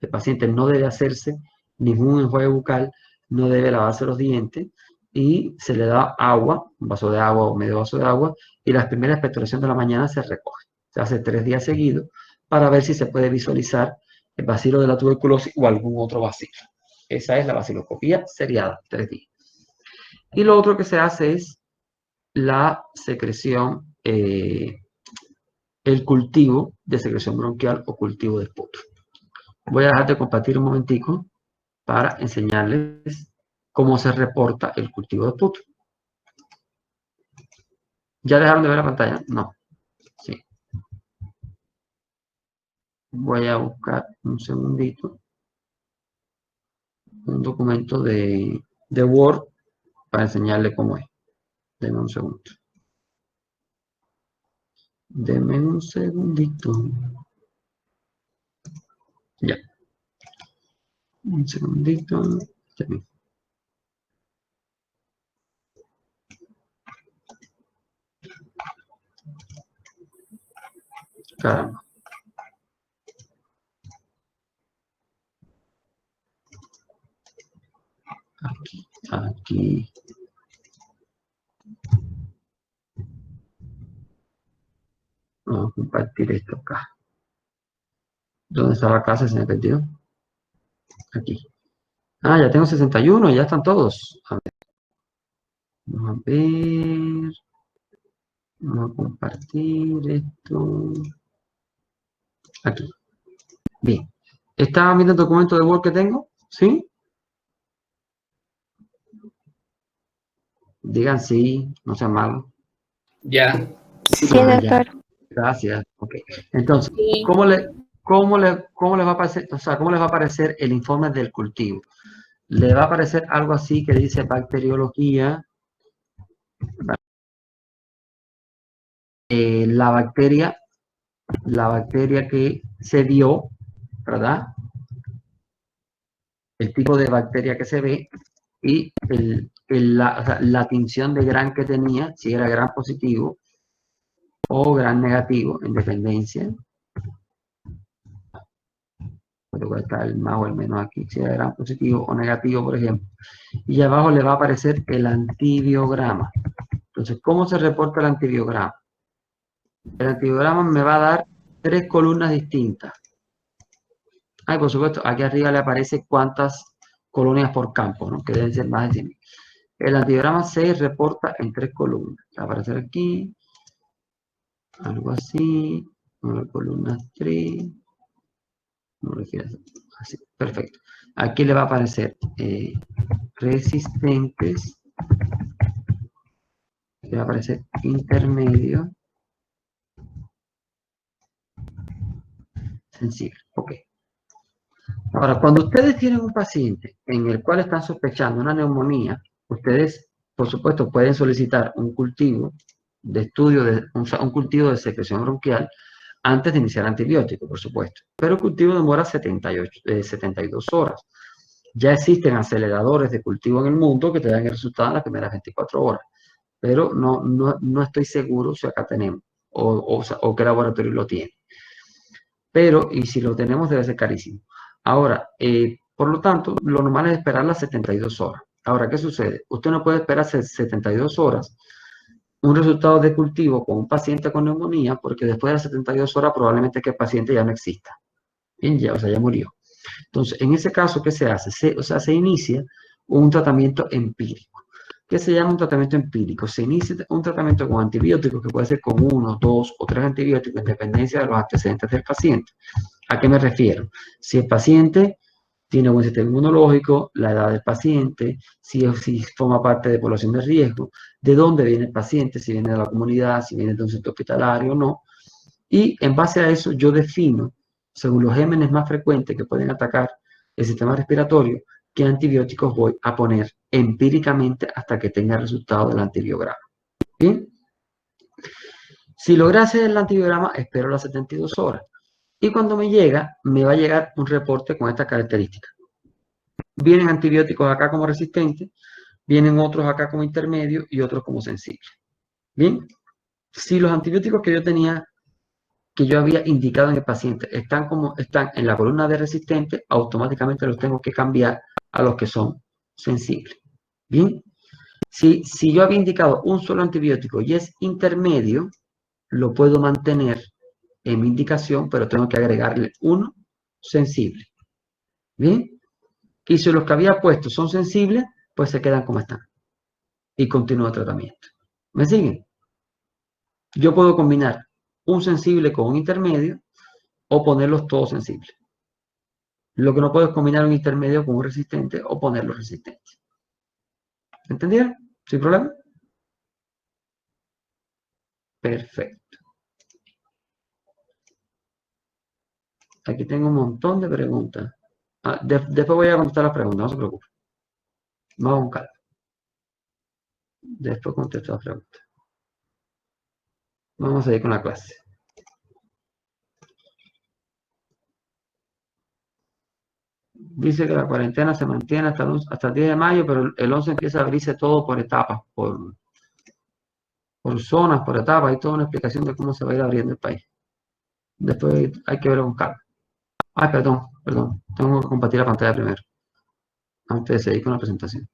El paciente no debe hacerse ningún enjuague bucal, no debe lavarse los dientes y se le da agua, un vaso de agua o medio vaso de agua, y la primera expectoración de la mañana se recoge. Se hace 3 días seguidos para ver si se puede visualizar el bacilo de la tuberculosis o algún otro bacilo. Esa es la baciloscopía seriada, 3 días. Y lo otro que se hace es la secreción, el cultivo de secreción bronquial o cultivo de esputo. Voy a dejar de compartir un momentico para enseñarles cómo se reporta el cultivo de esputo. ¿Ya dejaron de ver la pantalla? No. Sí. Voy a buscar un segundito un documento de Word para enseñarles cómo es. Denme un segundo. Denme un segundito. Ya. Un segundito. Caramba. Aquí. Vamos a compartir esto acá. ¿Dónde está la clase? Se me perdió. Aquí. Ya tengo 61, ya están todos. A ver. Vamos a ver. Vamos a compartir esto. Aquí. Bien. ¿Están viendo el documento de Word que tengo? ¿Sí? Digan sí, no sean malos. Ya. Sí, doctor. Gracias. Ok. Entonces, Sí. ¿cómo les va a aparecer, cómo les va a aparecer el informe del cultivo? Le va a aparecer algo así que dice bacteriología. La bacteria que se vio, ¿verdad? El tipo de bacteria que se ve y la tinción de gran que tenía, si era gran positivo o gran negativo, en dependencia. Voy pero va a estar el más o el menos aquí, si era gran positivo o negativo, por ejemplo. Y abajo le va a aparecer el antibiograma. Entonces, ¿cómo se reporta el antibiograma? El antibiograma me va a dar 3 columnas distintas. Ah, y por supuesto, aquí arriba le aparece cuántas colonias por campo, ¿no? Que deben ser más de 100.000. El antibiograma se reporta en 3 columnas. Va a aparecer aquí, algo así, una columna 3, no lo quiero hacer así, perfecto. Aquí le va a aparecer resistentes, le va a aparecer intermedio, sensible, ok. Ahora, cuando ustedes tienen un paciente en el cual están sospechando una neumonía, ustedes, por supuesto, pueden solicitar un cultivo de estudio, un cultivo de secreción bronquial antes de iniciar antibiótico, por supuesto. Pero el cultivo demora 72 horas. Ya existen aceleradores de cultivo en el mundo que te dan el resultado en las primeras 24 horas. Pero no estoy seguro si acá tenemos o qué laboratorio lo tiene. Pero, y si lo tenemos, debe ser carísimo. Ahora, por lo tanto, lo normal es esperar las 72 horas. Ahora, ¿qué sucede? Usted no puede esperar 72 horas un resultado de cultivo con un paciente con neumonía, porque después de las 72 horas probablemente que el paciente ya no exista. Bien, ya, o sea, ya murió. Entonces, en ese caso, ¿qué se hace? Se inicia un tratamiento empírico. ¿Qué se llama un tratamiento empírico? Se inicia un tratamiento con antibióticos, que puede ser con 1, 2 o 3 antibióticos, en dependencia de los antecedentes del paciente. ¿A qué me refiero? Si el paciente tiene buen sistema inmunológico, la edad del paciente, si forma parte de población de riesgo, de dónde viene el paciente, si viene de la comunidad, si viene de un centro hospitalario o no. Y en base a eso yo defino, según los gérmenes más frecuentes que pueden atacar el sistema respiratorio, qué antibióticos voy a poner empíricamente hasta que tenga el resultado del antibiograma. ¿Bien? Si logré hacer el antibiograma, espero las 72 horas. Y cuando me va a llegar un reporte con estas características. Vienen antibióticos acá como resistentes, vienen otros acá como intermedios y otros como sensibles. Bien, si los antibióticos que yo tenía, que yo había indicado en el paciente, están en la columna de resistente, automáticamente los tengo que cambiar a los que son sensibles. Bien, si yo había indicado un solo antibiótico y es intermedio, lo puedo mantener en mi indicación, pero tengo que agregarle uno sensible. Bien, y si los que había puesto son sensibles, pues se quedan como están y continúo el tratamiento. ¿Me siguen? Yo puedo combinar un sensible con un intermedio o ponerlos todos sensibles. Lo que no puedo es combinar un intermedio con un resistente o ponerlos resistentes. ¿Entendieron? ¿Sin problema? Perfecto. Aquí tengo un montón de preguntas. Después voy a contestar las preguntas, no se preocupe. Vamos con calma. Después contesto las preguntas. Vamos a ir con la clase. Dice que la cuarentena se mantiene hasta el 10 de mayo, pero el 11 empieza a abrirse todo por etapas, por zonas, por etapas. Hay toda una explicación de cómo se va a ir abriendo el país. Después hay que verlo con calma. Ay, perdón. Tengo que compartir la pantalla primero. Antes de seguir con la presentación.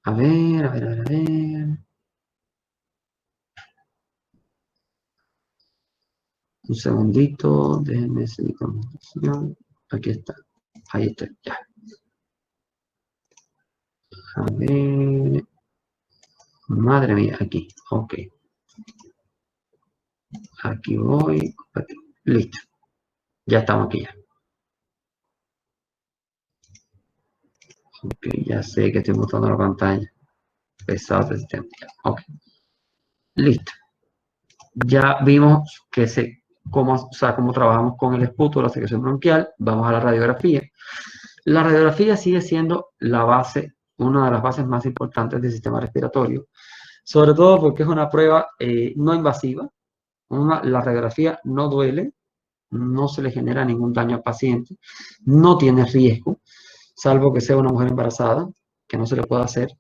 A ver. Un segundito. Déjenme seguir con la presentación. Aquí está. Ahí está. Ya. A ver. Madre mía, aquí. Ok. Aquí voy. Listo. Ya estamos aquí ya. Ok, ya sé que estoy mostrando la pantalla. Pesado este sistema. Ok. Listo. Ya vimos cómo trabajamos con el esputo, la secreción bronquial. Vamos a la radiografía. La radiografía sigue siendo la base, una de las bases más importantes del sistema respiratorio, sobre todo porque es una prueba no invasiva. La radiografía no duele, no se le genera ningún daño al paciente, no tiene riesgo, salvo que sea una mujer embarazada, que no se le pueda hacer.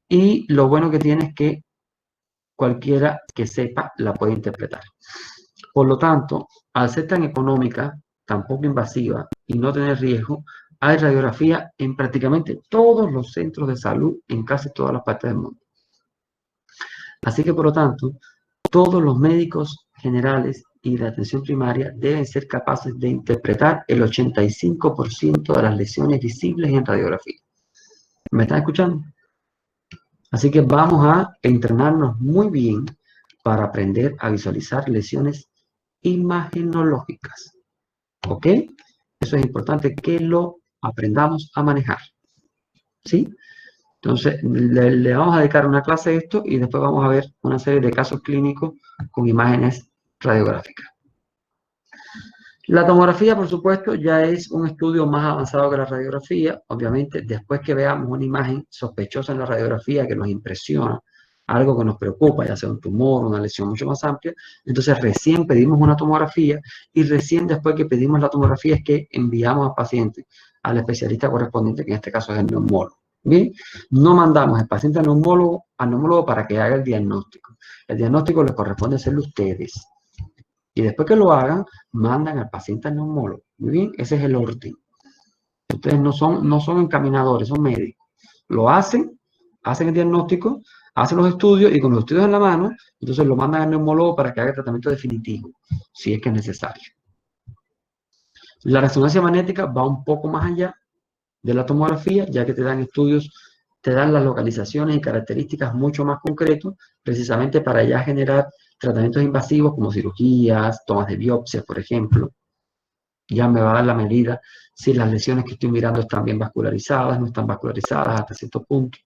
Y lo bueno que tiene es que cualquiera que sepa la puede interpretar. Por lo tanto, al ser tan económica, tampoco invasiva y no tener riesgo, hay radiografía en prácticamente todos los centros de salud en casi todas las partes del mundo. Así que, por lo tanto, todos los médicos generales y de atención primaria deben ser capaces de interpretar el 85% de las lesiones visibles en radiografía. ¿Me están escuchando? Así que vamos a entrenarnos muy bien para aprender a visualizar lesiones imagenológicas. ¿Ok? Eso es importante que lo aprendamos a manejar. ¿Sí? Entonces, le vamos a dedicar una clase a esto y después vamos a ver una serie de casos clínicos con imágenes radiográficas. La tomografía, por supuesto, ya es un estudio más avanzado que la radiografía. Obviamente, después que veamos una imagen sospechosa en la radiografía que nos impresiona, algo que nos preocupa, ya sea un tumor, una lesión mucho más amplia, entonces recién pedimos una tomografía y recién después que pedimos la tomografía es que enviamos al paciente al especialista correspondiente, que en este caso es el neumólogo. Bien, no mandamos al paciente al neumólogo para que haga el diagnóstico. El diagnóstico le corresponde hacerlo a ustedes. Y después que lo hagan, mandan al paciente al neumólogo. Muy bien, ese es el orden. Ustedes no son encaminadores, son médicos. Lo hacen el diagnóstico, hacen los estudios y con los estudios en la mano, entonces lo mandan al neumólogo para que haga el tratamiento definitivo, si es que es necesario. La resonancia magnética va un poco más allá de la tomografía, ya que te dan estudios, te dan las localizaciones y características mucho más concretos, precisamente para ya generar tratamientos invasivos como cirugías, tomas de biopsia, por ejemplo. Ya me va a dar la medida si las lesiones que estoy mirando están bien vascularizadas, no están vascularizadas hasta cierto punto.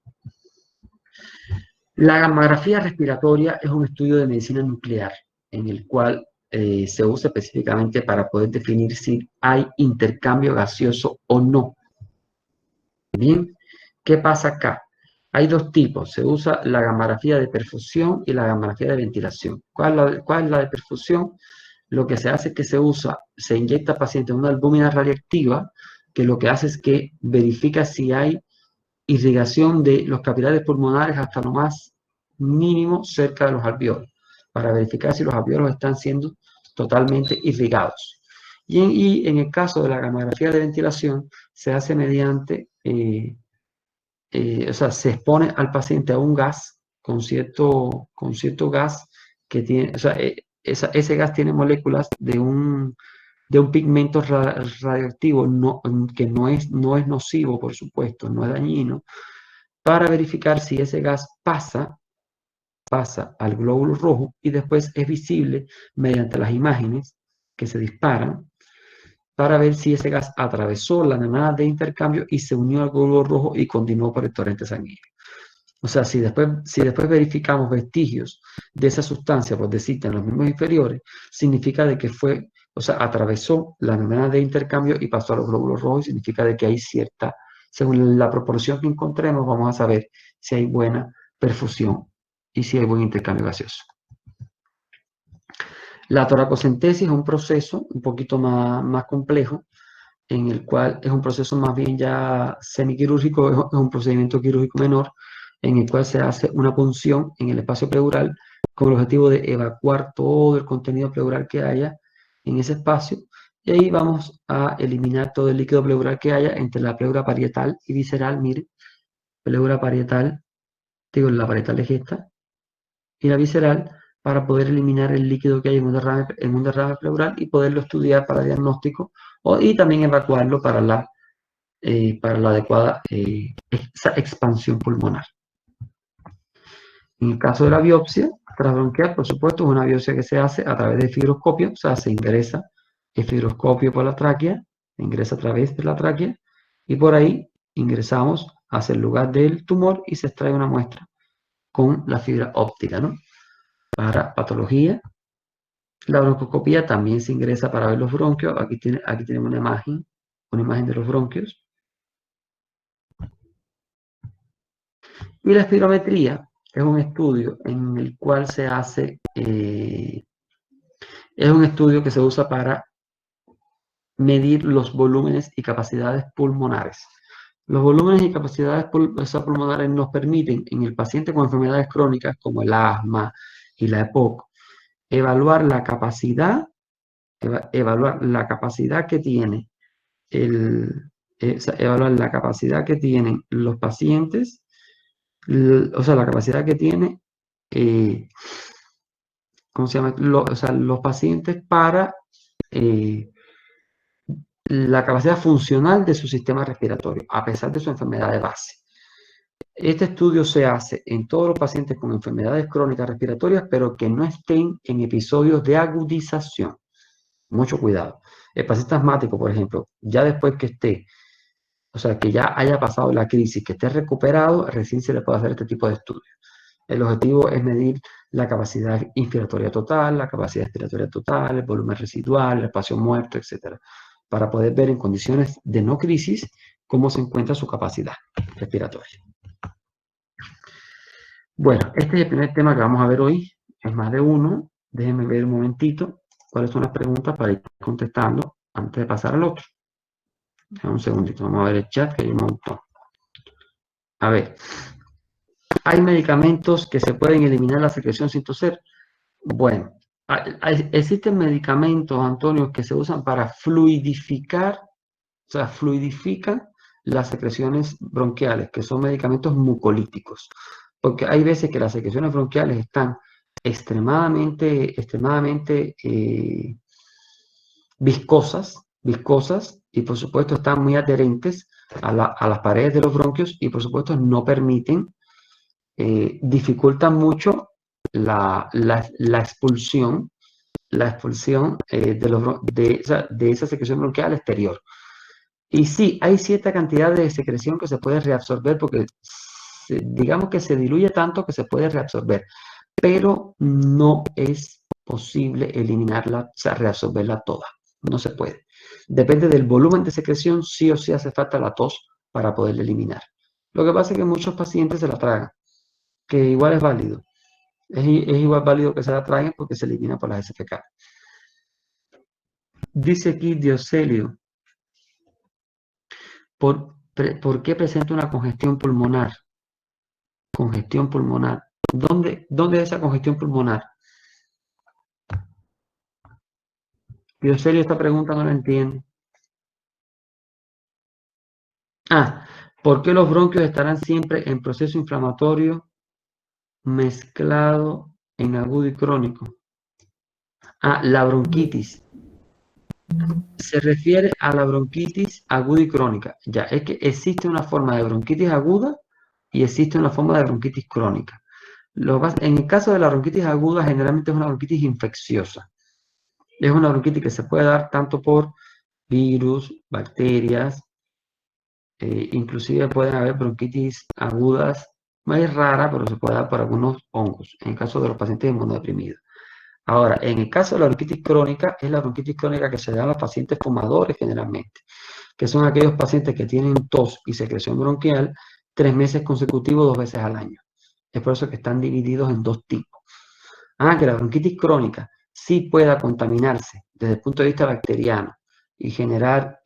La gammagrafía respiratoria es un estudio de medicina nuclear, en el cual se usa específicamente para poder definir si hay intercambio gaseoso o no. Bien, ¿qué pasa acá? Hay dos tipos, se usa la gammagrafía de perfusión y la gammagrafía de ventilación. ¿Cuál es la de perfusión? Lo que se hace es que se inyecta al paciente una albúmina radiactiva, que lo que hace es que verifica si hay irrigación de los capilares pulmonares hasta lo más mínimo cerca de los alvéolos, para verificar si los alvéolos están siendo totalmente irrigados. Y en el caso de la gammagrafía de ventilación, se hace mediante, o sea, se expone al paciente a un gas con cierto gas que tiene, o sea, ese gas tiene moléculas de un pigmento radioactivo que no es nocivo, por supuesto, no es dañino, para verificar si ese gas pasa al glóbulo rojo y después es visible mediante las imágenes que se disparan para ver si ese gas atravesó la membrana de intercambio y se unió al glóbulo rojo y continuó por el torrente sanguíneo. O sea, si después verificamos vestigios de esa sustancia, por decirte, en los miembros inferiores, significa de que atravesó la membrana de intercambio y pasó a los glóbulos rojos, y significa de que hay cierta, según la proporción que encontremos, vamos a saber si hay buena perfusión y si hay buen intercambio gaseoso. La toracocentesis es un proceso un poquito más complejo, en el cual es un proceso más bien ya semiquirúrgico, es un procedimiento quirúrgico menor, en el cual se hace una punción en el espacio pleural con el objetivo de evacuar todo el contenido pleural que haya en ese espacio, y ahí vamos a eliminar todo el líquido pleural que haya entre la pleura parietal y visceral. Mire, pleura parietal, la parietal es esta, y la visceral, para poder eliminar el líquido que hay en un derrame pleural y poderlo estudiar para diagnóstico y también evacuarlo para la adecuada expansión pulmonar. En el caso de la biopsia transbronquial, por supuesto, es una biopsia que se hace a través de fibroscopio, o sea, se ingresa el fibroscopio por la tráquea, se ingresa a través de la tráquea y por ahí ingresamos hacia el lugar del tumor y se extrae una muestra con la fibra óptica, ¿no? Para patología, la broncoscopía también se ingresa para ver los bronquios. Aquí tenemos una imagen de los bronquios. Y la espirometría es un estudio en el cual se hace, es un estudio que se usa para medir los volúmenes y capacidades pulmonares. Los volúmenes y capacidades pulmonares nos permiten en el paciente con enfermedades crónicas como el asma y la EPOC evaluar la capacidad evaluar la capacidad que tiene o sea, evaluar la capacidad que tienen los pacientes, o sea, la capacidad que tiene, ¿cómo se llama? O sea, los pacientes para la capacidad funcional de su sistema respiratorio, a pesar de su enfermedad de base. Este estudio se hace en todos los pacientes con enfermedades crónicas respiratorias, pero que no estén en episodios de agudización. Mucho cuidado. El paciente asmático, por ejemplo, ya después que esté, o sea, que ya haya pasado la crisis, que esté recuperado, recién se le puede hacer este tipo de estudios. El objetivo es medir la capacidad inspiratoria total, la capacidad expiratoria total, el volumen residual, el espacio muerto, etc. Para poder ver en condiciones de no crisis cómo se encuentra su capacidad respiratoria. Bueno, este es el primer tema que vamos a ver hoy. Es más de uno. Déjenme ver un momentito cuáles son las preguntas para ir contestando antes de pasar al otro. Un segundito, vamos a ver el chat que hay un montón. A ver, ¿hay medicamentos que se pueden eliminar la secreción sin toser? Bueno, existen medicamentos, Antonio, que se usan para fluidificar, o sea, fluidifican las secreciones bronquiales, que son medicamentos mucolíticos. Porque hay veces que las secreciones bronquiales están extremadamente viscosas, y por supuesto están muy adherentes a las paredes de los bronquios y por supuesto no permiten, dificultan mucho la expulsión de esa secreción bronquial exterior. Y sí, hay cierta cantidad de secreción que se puede reabsorber porque digamos que se diluye tanto que se puede reabsorber, pero no es posible eliminarla, o sea, reabsorberla toda. No se puede. Depende del volumen de secreción, sí o sí hace falta la tos para poderla eliminar. Lo que pasa es que muchos pacientes se la tragan, que igual es válido. Es igual válido que se la traguen porque se elimina por las SFK. Dice aquí Dioselio, ¿por qué presenta una congestión pulmonar? Congestión pulmonar. ¿Dónde es esa congestión pulmonar? Dioselio, esta pregunta no la entiendo. ¿Por qué los bronquios estarán siempre en proceso inflamatorio mezclado en agudo y crónico? La bronquitis. Se refiere a la bronquitis aguda y crónica. Ya, es que existe una forma de bronquitis aguda y existe una forma de bronquitis crónica. En el caso de la bronquitis aguda, generalmente es una bronquitis infecciosa. Es una bronquitis que se puede dar tanto por virus, bacterias, inclusive pueden haber bronquitis agudas, más rara, pero se puede dar por algunos hongos, en el caso de los pacientes inmunodeprimidos. Ahora, en el caso de la bronquitis crónica, es la bronquitis crónica que se da a los pacientes fumadores generalmente, que son aquellos pacientes que tienen tos y secreción bronquial 3 meses consecutivos, 2 veces al año. Es por eso que están divididos en 2 tipos. Que la bronquitis crónica sí pueda contaminarse desde el punto de vista bacteriano y generar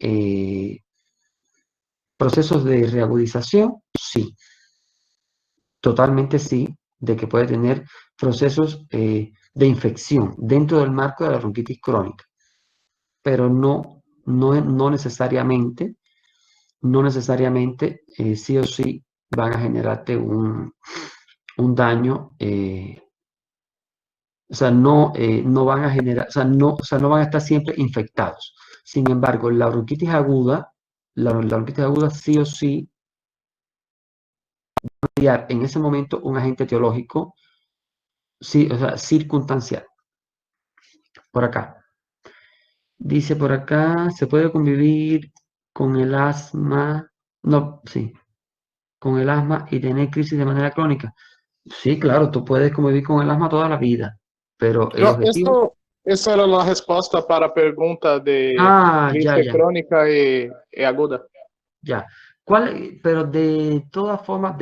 procesos de reagudización, sí. Totalmente sí, de que puede tener procesos de infección dentro del marco de la bronquitis crónica, pero no necesariamente sí o sí van a generarte un daño, o sea, no van a generar, o sea, no van a estar siempre infectados. Sin embargo, la bronquitis aguda sí o sí va a enviar en ese momento un agente etiológico, sí, o sea, circunstancial. Por acá. Dice por acá, ¿se puede convivir con el asma? No, sí, con el asma y tener crisis de manera crónica. Sí, claro, tú puedes convivir con el asma toda la vida, pero el objetivo... Essa era a resposta para a pergunta de crise crônica e aguda. Ya. Pero de todas formas,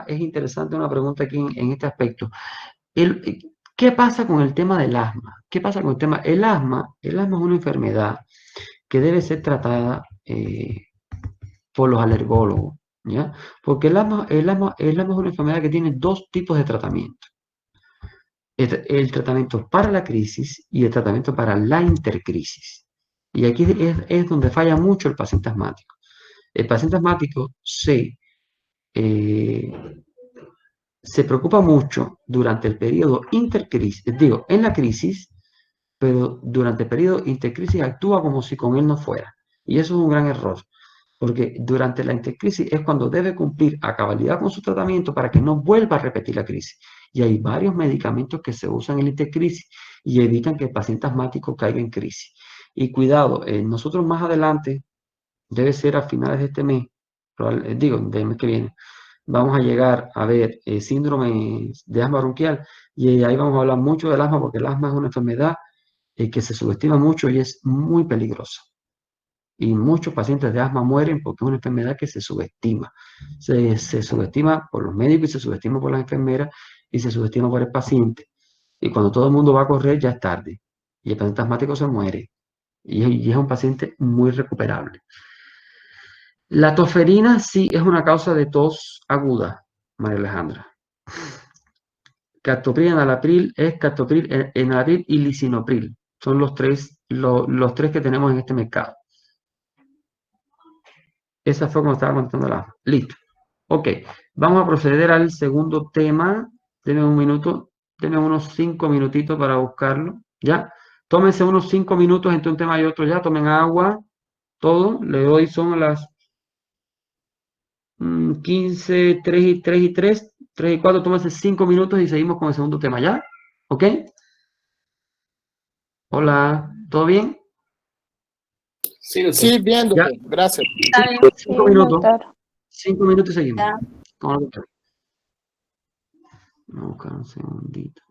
es interesante una pregunta aquí en este aspecto. ¿Qué pasa con el tema del asma? ¿Qué pasa con el tema? El asma es una enfermedad que debe ser tratada por los alergólogos, ¿ya? Porque el asma es una enfermedad que tiene 2 tipos de tratamiento. el tratamiento para la crisis y el tratamiento para la intercrisis. Y aquí es donde falla mucho el paciente asmático. El paciente asmático se preocupa mucho durante el periodo intercrisis, digo, en la crisis, pero durante el periodo intercrisis actúa como si con él no fuera. Y eso es un gran error, porque durante la intercrisis es cuando debe cumplir a cabalidad con su tratamiento para que no vuelva a repetir la crisis. Y hay varios medicamentos que se usan en la intercrisis y evitan que el paciente asmático caiga en crisis. Y cuidado, nosotros más adelante, debe ser a finales de este mes, del mes que viene, vamos a llegar a ver síndrome de asma bronquial y ahí vamos a hablar mucho del asma porque el asma es una enfermedad que se subestima mucho y es muy peligrosa. Y muchos pacientes de asma mueren porque es una enfermedad que se subestima. Se subestima por los médicos y se subestima por las enfermeras y se subestima por el paciente. Y cuando todo el mundo va a correr ya es tarde y el paciente asmático se muere y es un paciente muy recuperable. La tosferina sí es una causa de tos aguda, María Alejandra. Captopril, enalapril es captopril, enalapril y lisinopril. Son los tres que tenemos en este mercado. Esa fue como estaba contando la. Listo. Ok, vamos a proceder al segundo tema. Denme un minuto, denme unos 5 minutitos para buscarlo. ¿Ya? Tómense unos 5 minutos entre un tema y otro ya. Tomen agua, todo. Le doy, son las 15, 3 y 3, 3 y 4, tómense 5 minutos y seguimos con el segundo tema, ¿ya? ¿Ok? Hola, ¿todo bien? Sí, doctor. Sí, bien, Ya, doctor. Gracias. Está bien. 5 Sí, minutos, doctor. 5 minutos y seguimos. Ya. Con el doctor. Vamos a buscar un segundito.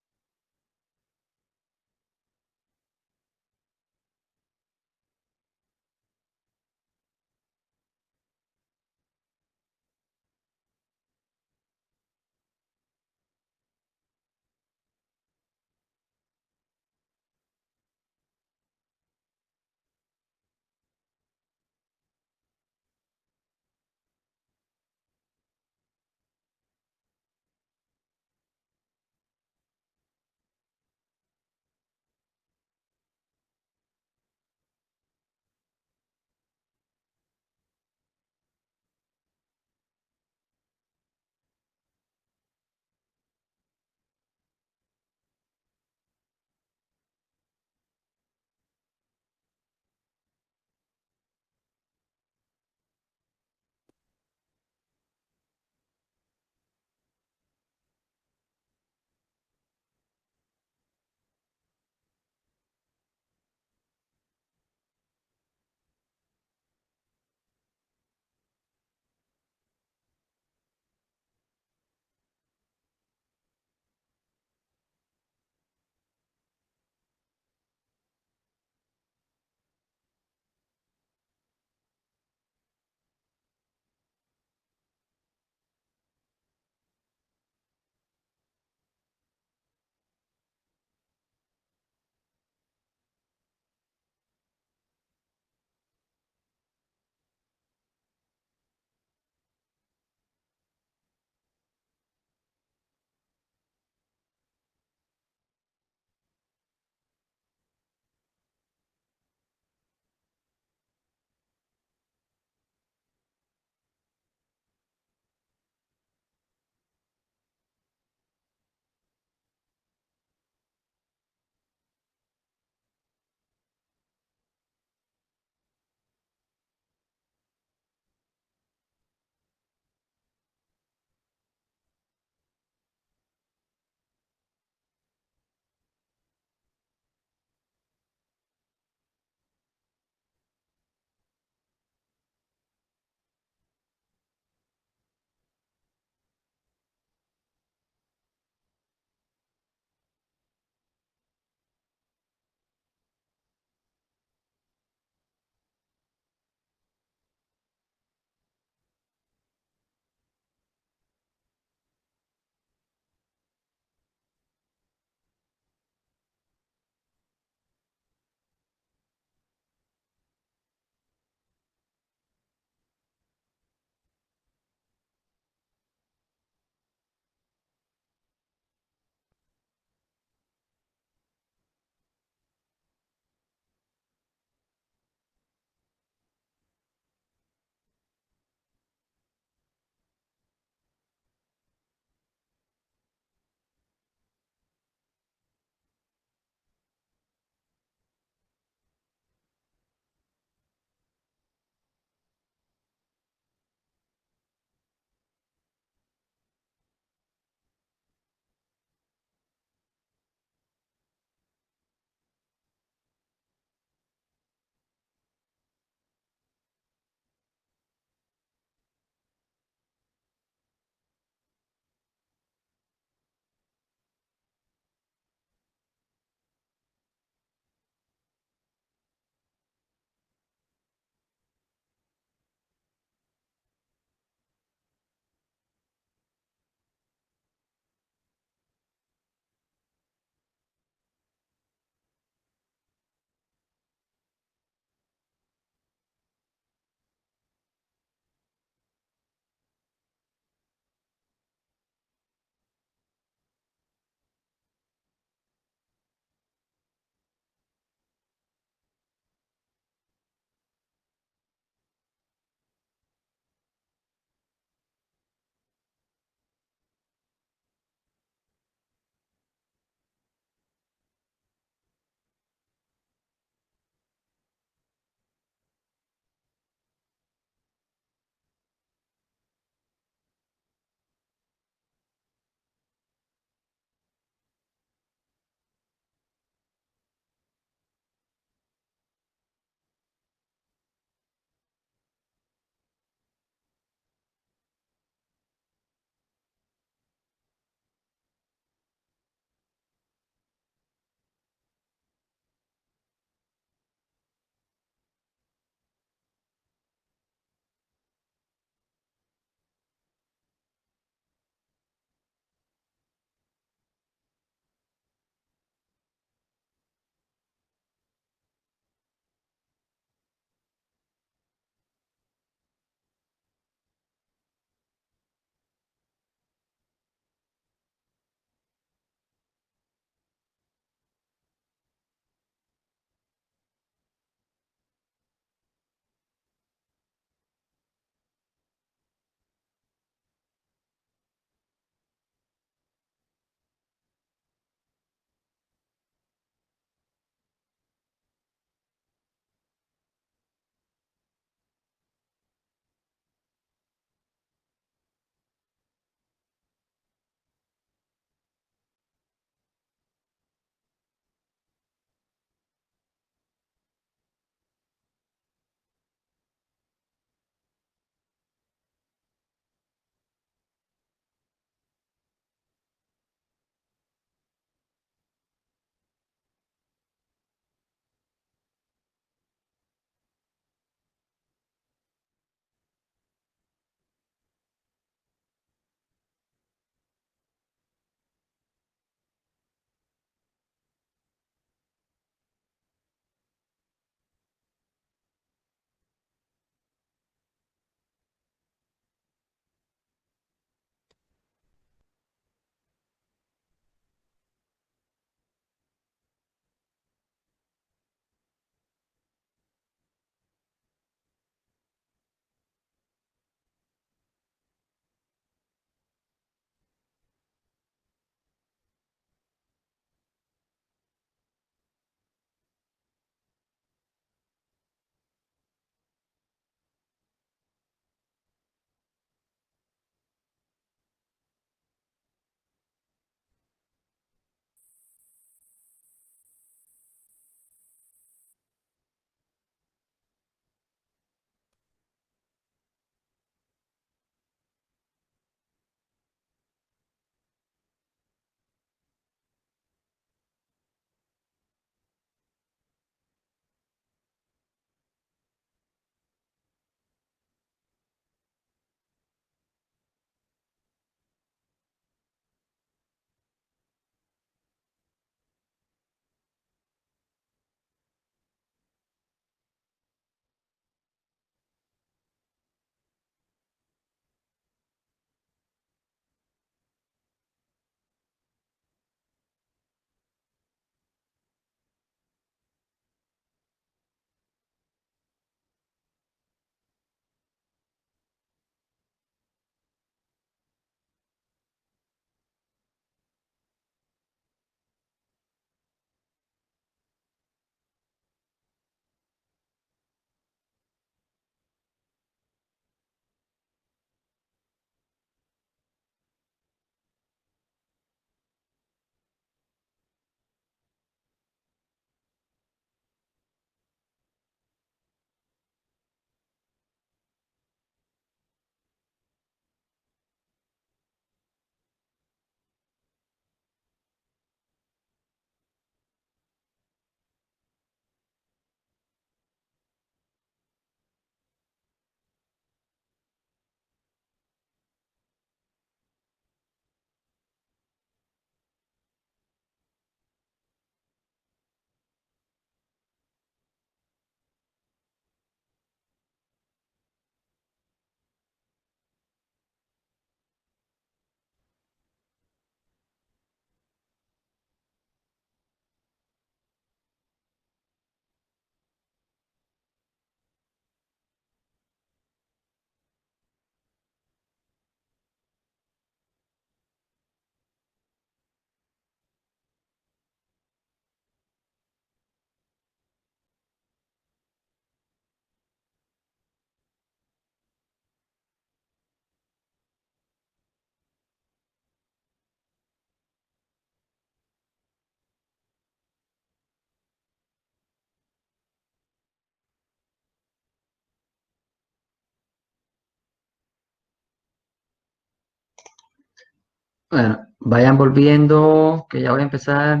Bueno, vayan volviendo, que ya voy a empezar.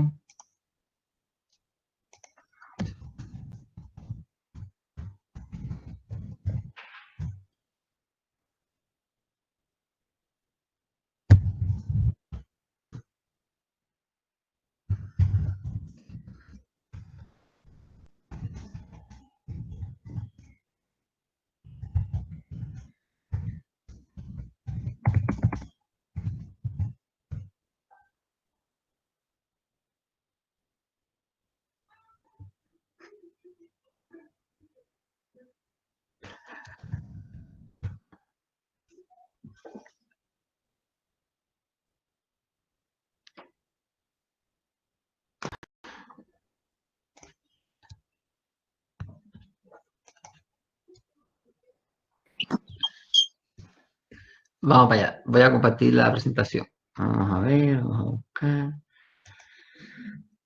Vamos para allá. Voy a compartir la presentación. Vamos a ver, vamos a buscar.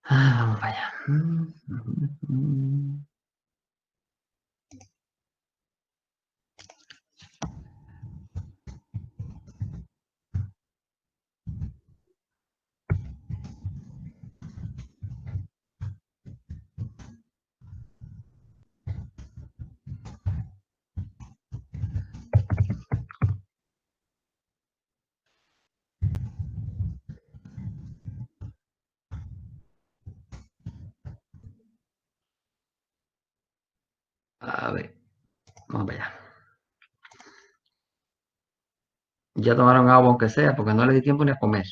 Vamos para allá. A ver, vamos para allá. Ya tomaron agua aunque sea, porque no les di tiempo ni a comer.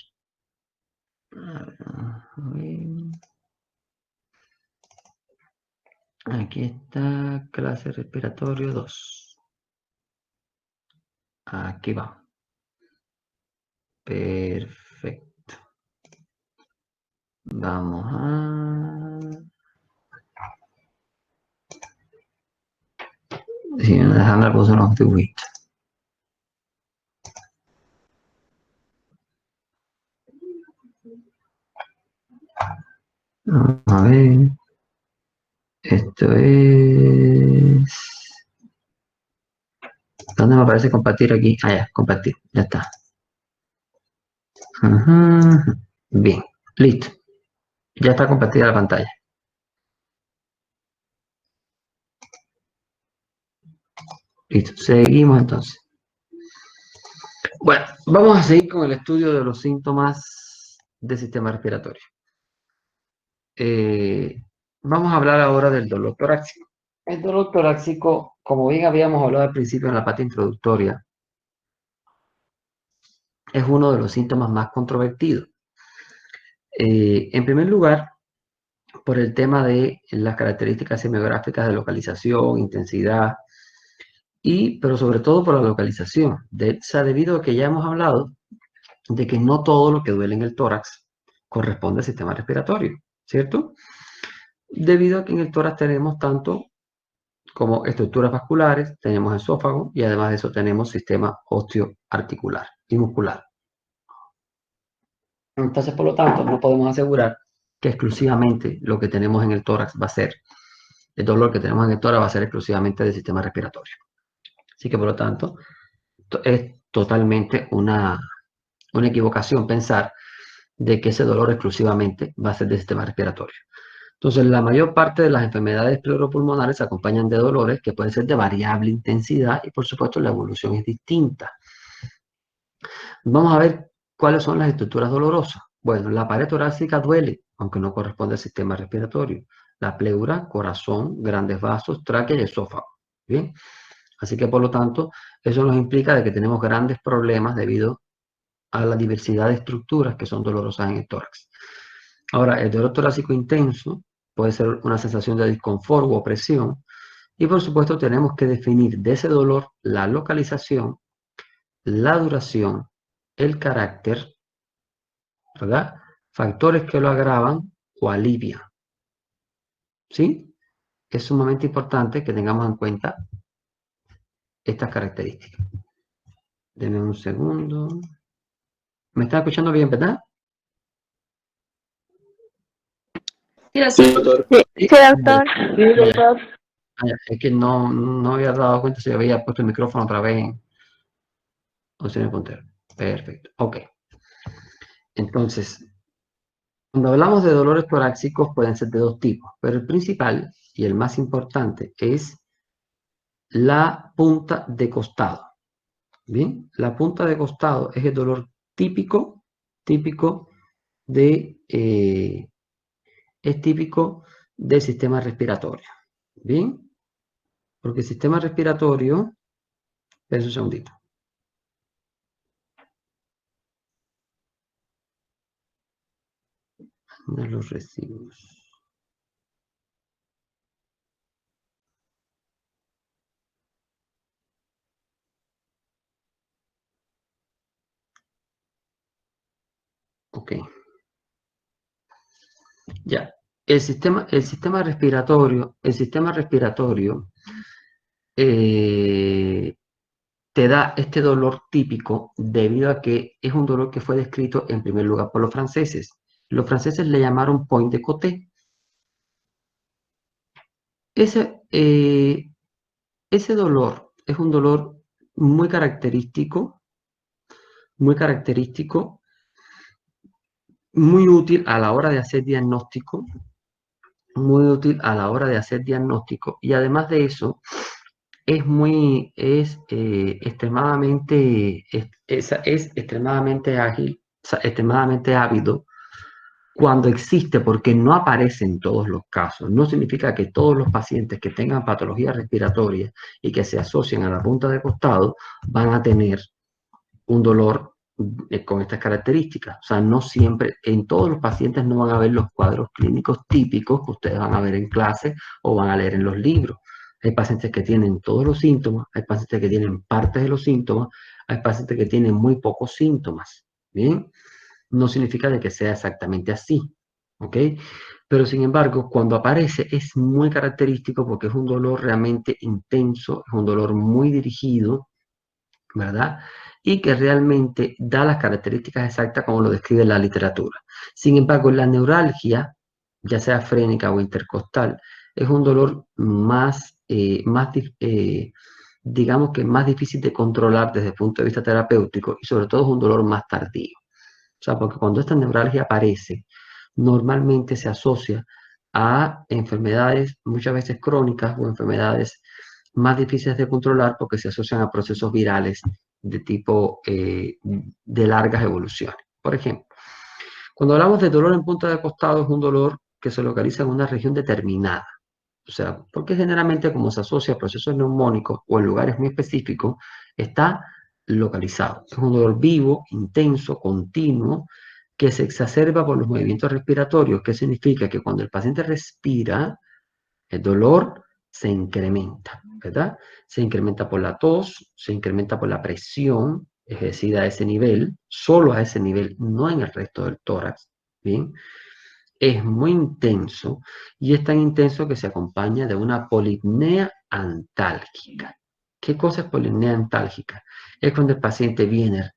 Aquí está clase respiratorio 2. Aquí va. Perfecto. Vamos a... Sí, Alejandra puso unos dibujitos. Vamos a ver. Esto es... ¿Dónde me aparece compartir aquí? Ah, ya, compartir. Ya está. Ajá. Bien, listo. Ya está compartida la pantalla. Listo, seguimos entonces. Bueno, vamos a seguir con el estudio de los síntomas del sistema respiratorio. Vamos a hablar ahora del dolor torácico. El dolor torácico, como bien habíamos hablado al principio en la parte introductoria, es uno de los síntomas más controvertidos. En primer lugar, por el tema de las características semiográficas de localización, intensidad, pero sobre todo por la localización. Debido a que ya hemos hablado de que no todo lo que duele en el tórax corresponde al sistema respiratorio, ¿cierto? Debido a que en el tórax tenemos tanto como estructuras vasculares, tenemos esófago y además de eso tenemos sistema osteoarticular y muscular. Entonces, por lo tanto, no podemos asegurar que exclusivamente lo que tenemos en el tórax va a ser, el dolor que tenemos en el tórax va a ser exclusivamente del sistema respiratorio. Así que, por lo tanto, es totalmente una equivocación pensar de que ese dolor exclusivamente va a ser del sistema respiratorio. Entonces, la mayor parte de las enfermedades pleuropulmonares se acompañan de dolores que pueden ser de variable intensidad y, por supuesto, la evolución es distinta. Vamos a ver cuáles son las estructuras dolorosas. Bueno, la pared torácica duele, aunque no corresponde al sistema respiratorio. La pleura, corazón, grandes vasos, tráquea y esófago. ¿Bien? Así que, por lo tanto, eso nos implica de que tenemos grandes problemas debido a la diversidad de estructuras que son dolorosas en el tórax. Ahora, el dolor torácico intenso puede ser una sensación de disconfort u opresión. Y, por supuesto, tenemos que definir de ese dolor la localización, la duración, el carácter, ¿verdad? Factores que lo agravan o alivian. ¿Sí? Es sumamente importante que tengamos en cuenta estas características. Denme un segundo. ¿Me están escuchando bien, verdad? Sí, doctor. sí, doctor. sí, doctor. Es que no había dado cuenta si había puesto el micrófono otra vez en opción de puntero. Perfecto. Ok. Entonces, cuando hablamos de dolores torácicos pueden ser de dos tipos, pero el principal y el más importante es la punta de costado. Bien, la punta de costado es el dolor típico de, es típico del sistema respiratorio. Bien, porque el sistema respiratorio, espera un segundito. De los residuos. Ok. Ya. El sistema respiratorio te da este dolor típico debido a que es un dolor que fue descrito en primer lugar por los franceses. Los franceses le llamaron point de Coté. Ese dolor es un dolor muy característico, muy útil a la hora de hacer diagnóstico, y además de eso es extremadamente ágil, o sea, extremadamente ávido cuando existe, porque no aparece en todos los casos. No significa que todos los pacientes que tengan patologías respiratorias y que se asocien a la punta de costado van a tener un dolor con estas características. O sea, no siempre, en todos los pacientes no van a ver los cuadros clínicos típicos que ustedes van a ver en clase o van a leer en los libros. Hay pacientes que tienen todos los síntomas, hay pacientes que tienen partes de los síntomas, hay pacientes que tienen muy pocos síntomas. ¿Bien? No significa de que sea exactamente así, ¿ok? Pero sin embargo, cuando aparece es muy característico porque es un dolor realmente intenso, es un dolor muy dirigido, ¿verdad? Y que realmente da las características exactas como lo describe la literatura. Sin embargo, la neuralgia, ya sea frénica o intercostal, es un dolor digamos que más difícil de controlar desde el punto de vista terapéutico y sobre todo es un dolor más tardío. O sea, porque cuando esta neuralgia aparece, normalmente se asocia a enfermedades muchas veces crónicas o enfermedades más difíciles de controlar porque se asocian a procesos virales de tipo de largas evoluciones. Por ejemplo, cuando hablamos de dolor en punta de costado es un dolor que se localiza en una región determinada. O sea, porque generalmente como se asocia a procesos neumónicos o en lugares muy específicos, está localizado. Es un dolor vivo, intenso, continuo, que se exacerba por los movimientos respiratorios, que significa que cuando el paciente respira, el dolor se incrementa, ¿verdad? Se incrementa por la tos, se incrementa por la presión ejercida a ese nivel, solo a ese nivel, no en el resto del tórax, ¿bien? Es muy intenso y es tan intenso que se acompaña de una polipnea antálgica. ¿Qué cosa es polipnea antálgica? Es cuando el paciente viene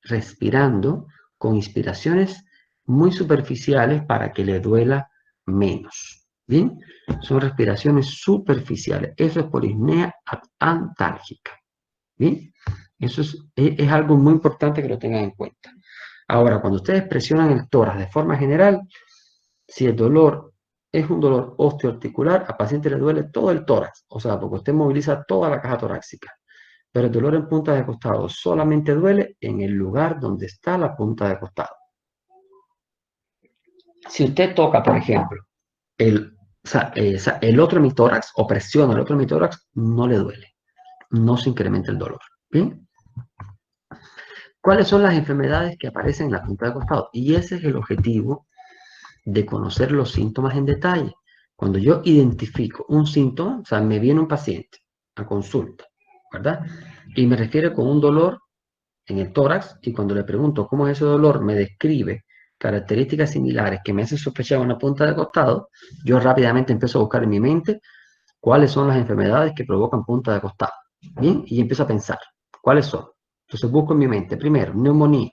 respirando con inspiraciones muy superficiales para que le duela menos. ¿Bien? Son respiraciones superficiales. Eso es polipnea antálgica. ¿Bien? Eso es algo muy importante que lo tengan en cuenta. Ahora, cuando ustedes presionan el tórax de forma general, si el dolor es un dolor osteoarticular, al paciente le duele todo el tórax, o sea, porque usted moviliza toda la caja torácica. Pero el dolor en punta de costado solamente duele en el lugar donde está la punta de costado. Si usted toca, por ejemplo, el otro hemitórax o presiona el otro hemitórax, no le duele, no se incrementa el dolor. ¿Bien? ¿Cuáles son las enfermedades que aparecen en la punta de costado? Y ese es el objetivo de conocer los síntomas en detalle. Cuando yo identifico un síntoma, o sea, me viene un paciente a consulta, ¿verdad? Y me refiere con un dolor en el tórax y cuando le pregunto cómo es ese dolor, me describe características similares que me hacen sospechar una punta de costado, yo rápidamente empiezo a buscar en mi mente cuáles son las enfermedades que provocan punta de costado. ¿Bien? Y empiezo a pensar, ¿cuáles son? Entonces busco en mi mente, primero, neumonía.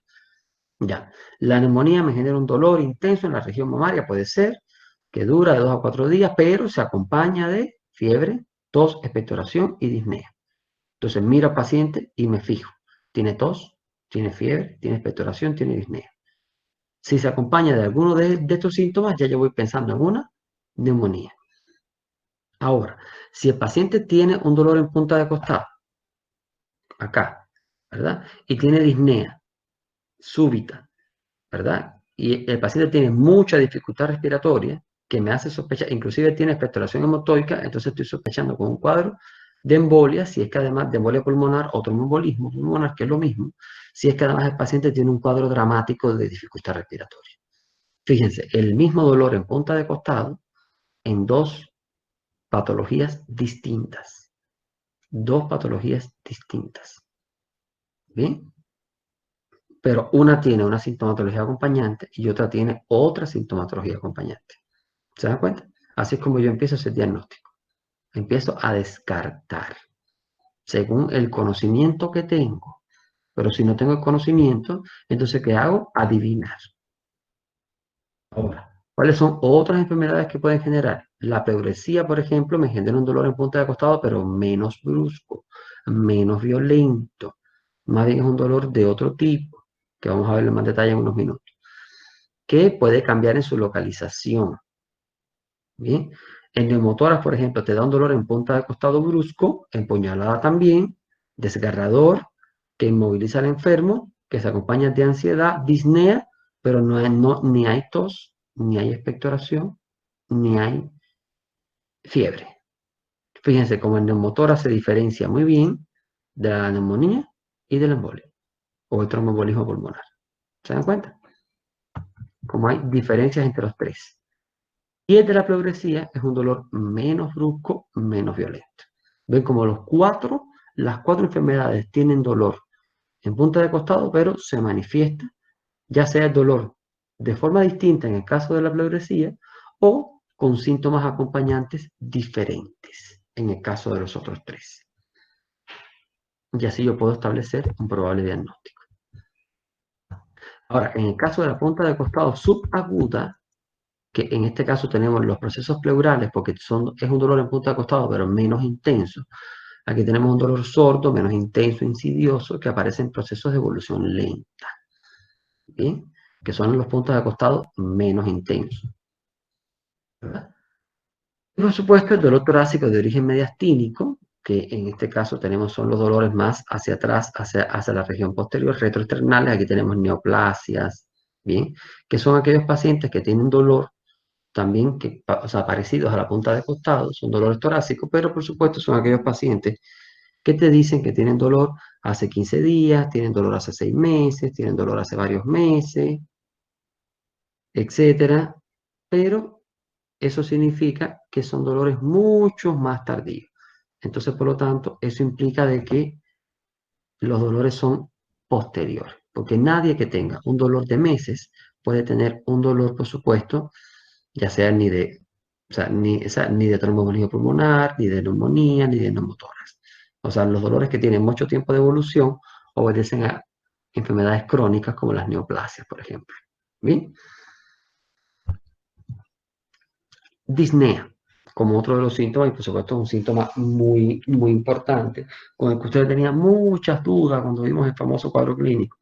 Ya, la neumonía me genera un dolor intenso en la región mamaria, puede ser, que dura de 2 a 4 días, pero se acompaña de fiebre, tos, expectoración y disnea. Entonces miro al paciente y me fijo, ¿tiene tos? ¿Tiene fiebre? ¿Tiene expectoración? ¿Tiene disnea? Si se acompaña de alguno de estos síntomas, ya yo voy pensando en una neumonía. Ahora, si el paciente tiene un dolor en punta de costado, acá, ¿verdad? Y tiene disnea súbita, ¿verdad? Y el paciente tiene mucha dificultad respiratoria, que me hace sospechar, inclusive tiene expectoración hemotoica, entonces estoy sospechando con un cuadro de embolia, si es que además de embolia pulmonar o tromboembolismo pulmonar, que es lo mismo, si es que además el paciente tiene un cuadro dramático de dificultad respiratoria. Fíjense, el mismo dolor en punta de costado en dos patologías distintas. Dos patologías distintas. ¿Bien? Pero una tiene una sintomatología acompañante y otra tiene otra sintomatología acompañante. ¿Se dan cuenta? Así es como yo empiezo a hacer diagnóstico. Empiezo a descartar según el conocimiento que tengo. Pero si no tengo el conocimiento, entonces ¿qué hago? Adivinar. Ahora, ¿cuáles son otras enfermedades que pueden generar? La pleuresía, por ejemplo, me genera un dolor en punta de costado, pero menos brusco, menos violento. Más bien es un dolor de otro tipo, que vamos a ver en más detalle en unos minutos, que puede cambiar en su localización. Bien, en neumotoras, por ejemplo, te da un dolor en punta de costado brusco, empuñalada también, desgarrador, que inmoviliza al enfermo, que se acompaña de ansiedad, disnea, pero ni hay tos, ni hay expectoración, ni hay fiebre. Fíjense cómo en neumotora se diferencia muy bien de la neumonía y del embolia, o el tromboembolismo pulmonar. ¿Se dan cuenta? Como hay diferencias entre los tres. Y el de la pleuresía es un dolor menos brusco, menos violento. Ven como las cuatro enfermedades tienen dolor en punta de costado, pero se manifiesta, ya sea el dolor de forma distinta en el caso de la pleuresía o con síntomas acompañantes diferentes en el caso de los otros tres. Y así yo puedo establecer un probable diagnóstico. Ahora, en el caso de la punta de costado subaguda, que en este caso tenemos los procesos pleurales, porque es un dolor en punta de costado, pero menos intenso. Aquí tenemos un dolor sordo, menos intenso, insidioso, que aparece en procesos de evolución lenta. ¿Bien? Que son los puntos de costado menos intensos. ¿Verdad? Y por supuesto, el dolor torácico de origen mediastínico, que en este caso son los dolores más hacia atrás, hacia la región posterior, retroesternales. Aquí tenemos neoplasias, ¿bien? Que son aquellos pacientes que tienen dolor también, parecidos a la punta de costado, son dolores torácicos, pero por supuesto son aquellos pacientes que te dicen que tienen dolor hace 15 días, tienen dolor hace 6 meses, tienen dolor hace varios meses, etcétera, pero eso significa que son dolores mucho más tardíos. Entonces, por lo tanto, eso implica de que los dolores son posteriores, porque nadie que tenga un dolor de meses puede tener un dolor, por supuesto, ya sea ni de tromboembolismo pulmonar, ni de neumonía, ni de neumotórax. O sea, los dolores que tienen mucho tiempo de evolución obedecen a enfermedades crónicas como las neoplasias, por ejemplo. ¿Bien? Disnea, como otro de los síntomas, y por supuesto es un síntoma muy, muy importante, con el que ustedes tenían muchas dudas cuando vimos el famoso cuadro clínico,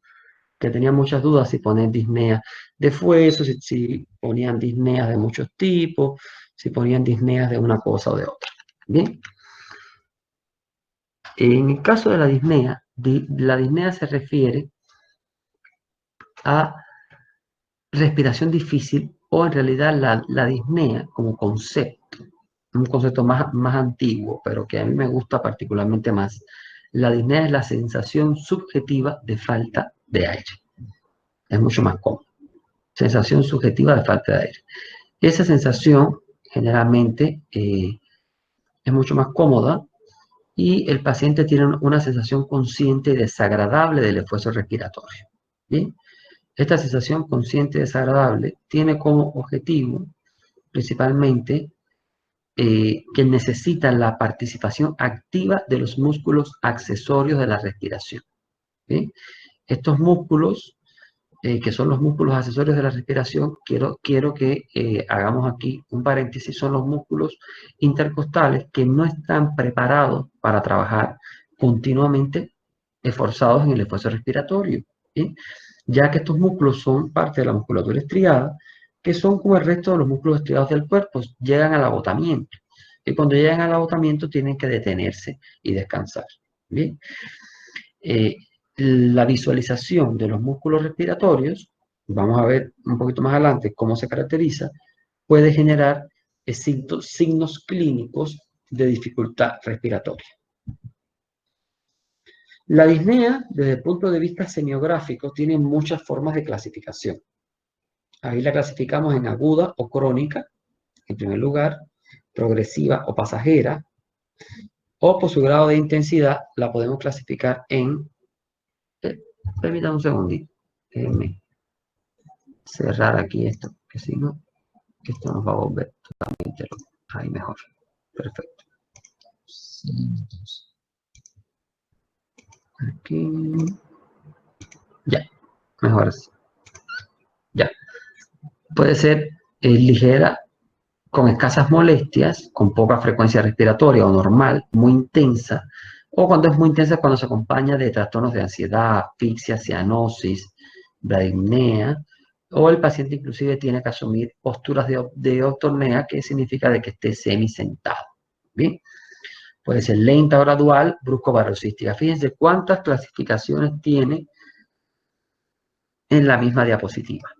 que tenían muchas dudas si poner disnea de fueso, si ponían disneas de muchos tipos, si ponían disneas de una cosa o de otra. Bien. En el caso de la disnea se refiere a respiración difícil o en realidad la disnea como concepto, un concepto más antiguo, pero que a mí me gusta particularmente más. La disnea es la sensación subjetiva de falta de aire. Es mucho más cómodo. Sensación subjetiva de falta de aire. Esa sensación generalmente es mucho más cómoda y el paciente tiene una sensación consciente y desagradable del esfuerzo respiratorio. ¿Bien? Esta sensación consciente y desagradable tiene como objetivo principalmente que necesita la participación activa de los músculos accesorios de la respiración. ¿Bien? Estos músculos, que son los músculos accesorios de la respiración, quiero que hagamos aquí un paréntesis, son los músculos intercostales que no están preparados para trabajar continuamente esforzados en el esfuerzo respiratorio. ¿Bien? ya que estos músculos son parte de la musculatura estriada, que son como el resto de los músculos estriados del cuerpo, llegan al agotamiento. Y cuando llegan al agotamiento tienen que detenerse y descansar. Bien. La visualización de los músculos respiratorios, vamos a ver un poquito más adelante cómo se caracteriza, puede generar signos clínicos de dificultad respiratoria. La disnea, desde el punto de vista semiográfico, tiene muchas formas de clasificación. Ahí la clasificamos en aguda o crónica, en primer lugar, progresiva o pasajera, o por su grado de intensidad la podemos clasificar en... permítanme un segundito. Déjenme cerrar aquí esto, que si no, esto nos va a volver totalmente loco. Ahí mejor. Perfecto. Aquí. Ya, mejor así. Ya. Puede ser ligera, con escasas molestias, con poca frecuencia respiratoria o normal, muy intensa, o cuando es muy intensa cuando se acompaña de trastornos de ansiedad, asfixia, cianosis, bradipnea, o el paciente inclusive tiene que asumir posturas de ortornea, que significa de que esté semisentado. ¿Bien? Puede ser lenta o gradual, brusco-paroxística. Fíjense cuántas clasificaciones tiene en la misma diapositiva.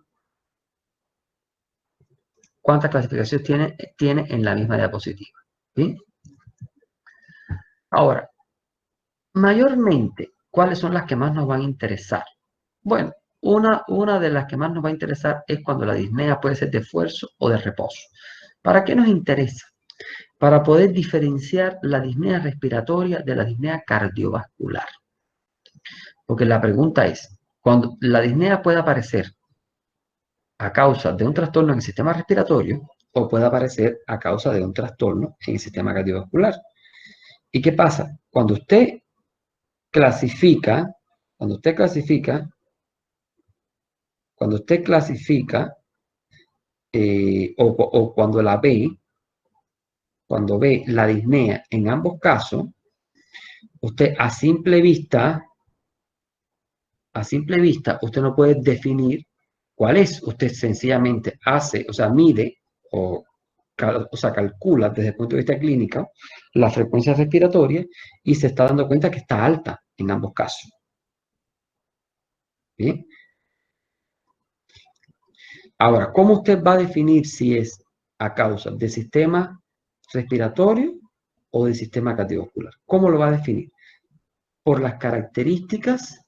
¿Cuántas clasificaciones tiene en la misma diapositiva? ¿Bien? Ahora, mayormente, ¿cuáles son las que más nos van a interesar? Bueno, una de las que más nos va a interesar es cuando la disnea puede ser de esfuerzo o de reposo. ¿Para qué nos interesa? Para poder diferenciar la disnea respiratoria de la disnea cardiovascular. Porque la pregunta es, cuando la disnea puede aparecer a causa de un trastorno en el sistema respiratorio o puede aparecer a causa de un trastorno en el sistema cardiovascular. ¿Y qué pasa? Cuando usted clasifica o cuando la ve, cuando ve la disnea en ambos casos, usted a simple vista, usted no puede definir cuál es. Usted sencillamente hace, o sea, mide o sea, calcula desde el punto de vista clínico la frecuencia respiratoria y se está dando cuenta que está alta en ambos casos. ¿Bien? Ahora, ¿cómo usted va a definir si es a causa del sistema respiratorio o del sistema cardiovascular? ¿Cómo lo va a definir? Por las características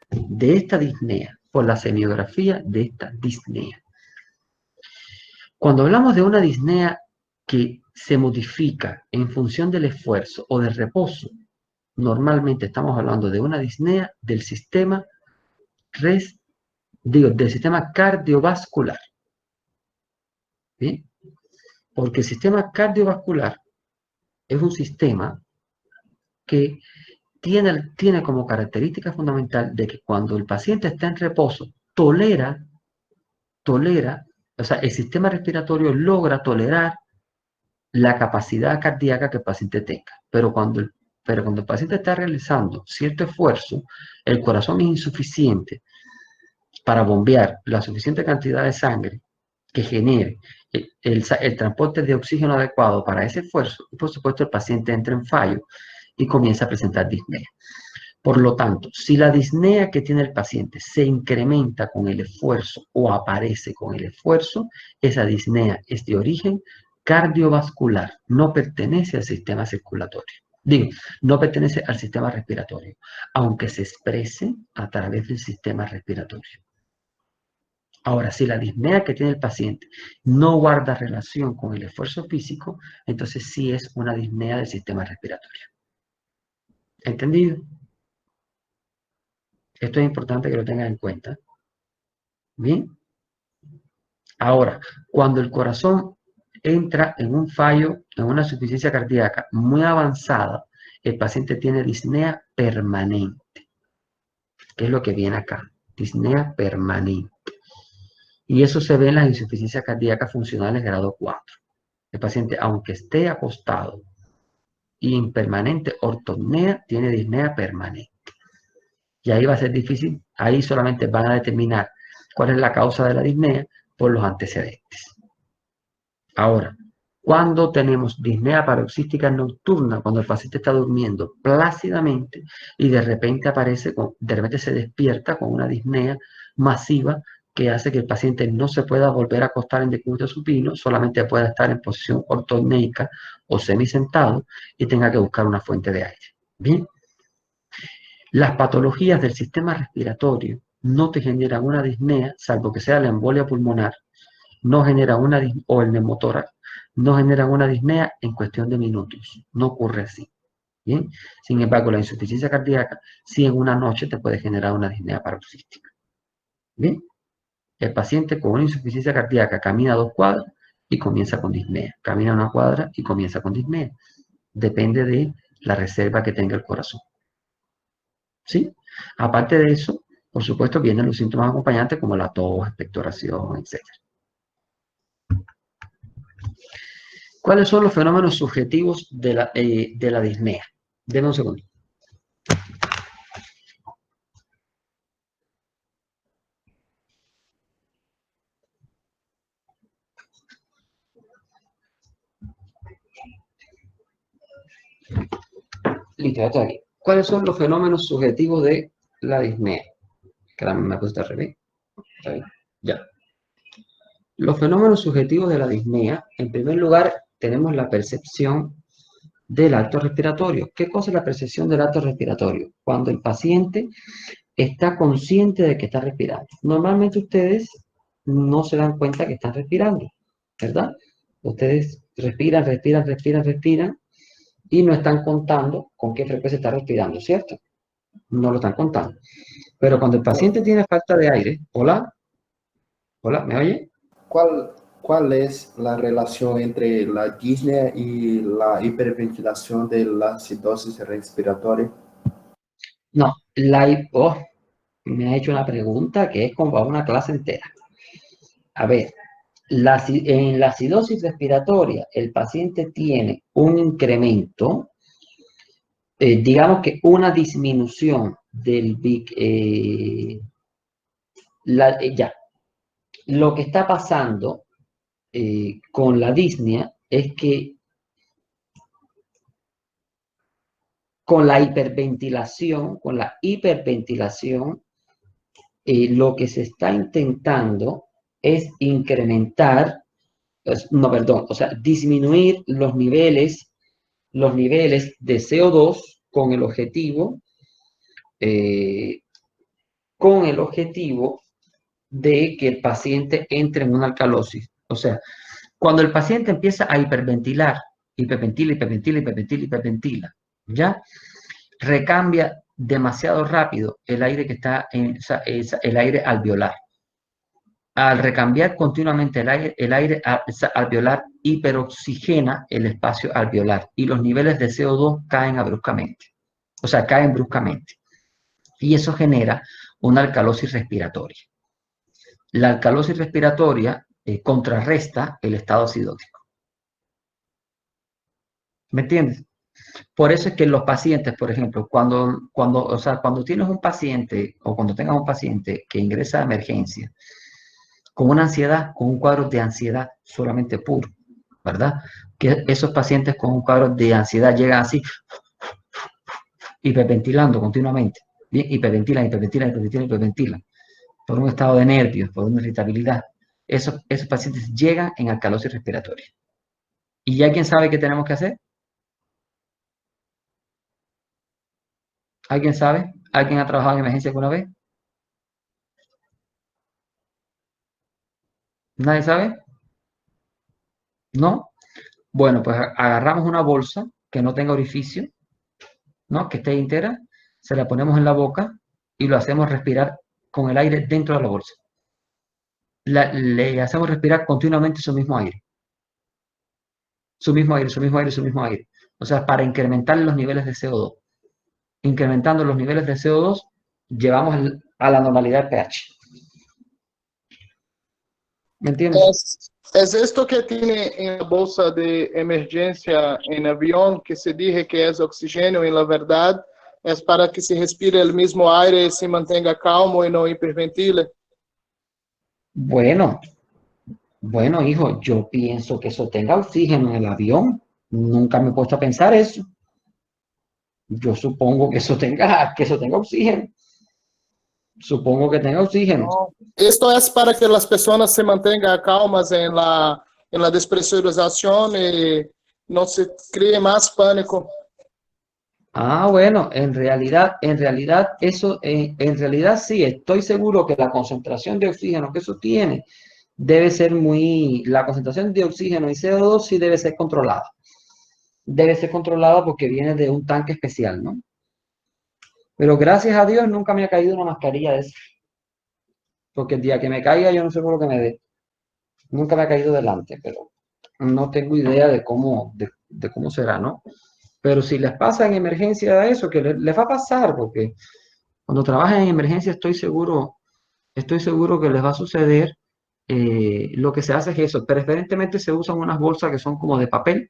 de esta disnea, por la semiografía de esta disnea. Cuando hablamos de una disnea que se modifica en función del esfuerzo o del reposo, normalmente estamos hablando de una disnea del sistema cardiovascular. ¿Sí? Porque el sistema cardiovascular es un sistema que tiene como característica fundamental de que cuando el paciente está en reposo, tolera, o sea, el sistema respiratorio logra tolerar la capacidad cardíaca que el paciente tenga. Pero cuando el paciente está realizando cierto esfuerzo, el corazón es insuficiente para bombear la suficiente cantidad de sangre que genere el transporte de oxígeno adecuado para ese esfuerzo, y por supuesto el paciente entra en fallo y comienza a presentar disnea. Por lo tanto, si la disnea que tiene el paciente se incrementa con el esfuerzo o aparece con el esfuerzo, esa disnea es de origen cardiovascular, no pertenece al sistema circulatorio. Digo, no pertenece al sistema respiratorio, aunque se exprese a través del sistema respiratorio. Ahora, si la disnea que tiene el paciente no guarda relación con el esfuerzo físico, entonces sí es una disnea del sistema respiratorio. ¿Entendido? Esto es importante que lo tengan en cuenta. ¿Bien? Ahora, cuando el corazón entra en un fallo, en una insuficiencia cardíaca muy avanzada, el paciente tiene disnea permanente. ¿Qué es lo que viene acá? Disnea permanente. Y eso se ve en las insuficiencias cardíacas funcionales grado 4. El paciente, aunque esté acostado y en permanente ortopnea, tiene disnea permanente. Y ahí va a ser difícil, ahí solamente van a determinar cuál es la causa de la disnea por los antecedentes. Ahora, cuando tenemos disnea paroxística nocturna, cuando el paciente está durmiendo plácidamente y de repente de repente se despierta con una disnea masiva que hace que el paciente no se pueda volver a acostar en decúbito supino, solamente pueda estar en posición ortogneica o semisentado y tenga que buscar una fuente de aire. Bien. Las patologías del sistema respiratorio no te generan una disnea, salvo que sea la embolia pulmonar, no generan o el neumotórax, no generan una disnea en cuestión de minutos. No ocurre así. ¿Bien? Sin embargo, la insuficiencia cardíaca sí en una noche te puede generar una disnea paroxística. ¿Bien? El paciente con una insuficiencia cardíaca camina 2 cuadras y comienza con disnea. Camina 1 cuadra y comienza con disnea. Depende de la reserva que tenga el corazón. ¿Sí? Aparte de eso, por supuesto, vienen los síntomas acompañantes como la tos, expectoración, etc. ¿Cuáles son los fenómenos subjetivos de la disnea? Denme un segundo. Listo, ya está aquí. ¿Cuáles son los fenómenos subjetivos de la disnea? Que me puse al revés. Está bien. Ya. Los fenómenos subjetivos de la disnea, en primer lugar, tenemos la percepción del acto respiratorio. ¿Qué cosa es la percepción del acto respiratorio? Cuando el paciente está consciente de que está respirando. Normalmente ustedes no se dan cuenta que están respirando, ¿verdad? Ustedes respiran y no están contando con qué frecuencia está respirando, ¿cierto? No lo están contando. Pero cuando el paciente tiene falta de aire, hola, ¿me oye? ¿Cuál es la relación entre la disnea y la hiperventilación de la acidosis respiratoria? No, me ha hecho una pregunta que es como para una clase entera. A ver, en la acidosis respiratoria, el paciente tiene un incremento, digamos que una disminución del ya. Lo que está pasando con la disnea es que con la hiperventilación, lo que se está intentando es incrementar, disminuir los niveles de CO2 con el objetivo de que el paciente entre en una alcalosis. O sea, cuando el paciente empieza a hiperventilar, hiperventila, ¿ya? Recambia demasiado rápido el aire que está el aire alveolar. Al recambiar continuamente el aire alveolar hiperoxigena el espacio alveolar y los niveles de CO2 caen bruscamente. Y eso genera una alcalosis respiratoria. La alcalosis respiratoria contrarresta el estado acidótico. ¿Me entiendes? Por eso es que los pacientes, por ejemplo, cuando tienes un paciente o cuando tengas un paciente que ingresa a emergencia con una ansiedad, con un cuadro de ansiedad solamente puro, ¿verdad? Que esos pacientes con un cuadro de ansiedad llegan así, hiperventilando continuamente, ¿bien? Hiperventilan, por un estado de nervios, por una irritabilidad. Esos pacientes llegan en alcalosis respiratoria. ¿Y ya quién sabe qué tenemos que hacer? ¿Alguien sabe? ¿Alguien ha trabajado en emergencia alguna vez? ¿Nadie sabe? ¿No? Bueno, pues agarramos una bolsa que no tenga orificio, ¿no? Que esté entera, se la ponemos en la boca y lo hacemos respirar con el aire dentro de la bolsa. Le hacemos respirar continuamente su mismo aire. Su mismo aire. O sea, para incrementar los niveles de CO2. Incrementando los niveles de CO2, llevamos a la normalidad del pH. ¿Me entiendes? Es esto que tiene en la bolsa de emergencia en avión, que se dice que es oxígeno, en la verdad es para que se respire el mismo aire y se mantenga calmo y no hiperventile. Bueno, bueno, hijo, yo pienso que eso tenga oxígeno en el avión. Nunca me he puesto a pensar eso. Yo supongo que eso tenga oxígeno. Supongo que tenga oxígeno. No, esto es para que las personas se mantengan calmas en la despresurización y no se cree más pánico. Ah, bueno, en realidad eso, en realidad sí, estoy seguro que la concentración de oxígeno que eso tiene debe ser la concentración de oxígeno y CO2 sí debe ser controlada. Debe ser controlada porque viene de un tanque especial, ¿no? Pero gracias a Dios nunca me ha caído una mascarilla de eso. Porque el día que me caiga yo no sé por lo que me dé. Nunca me ha caído delante, pero no tengo idea de cómo será, ¿no? Pero si les pasa en emergencia eso, que les va a pasar, porque cuando trabajan en emergencia estoy seguro que les va a suceder. Lo que se hace es eso, preferentemente se usan unas bolsas que son como de papel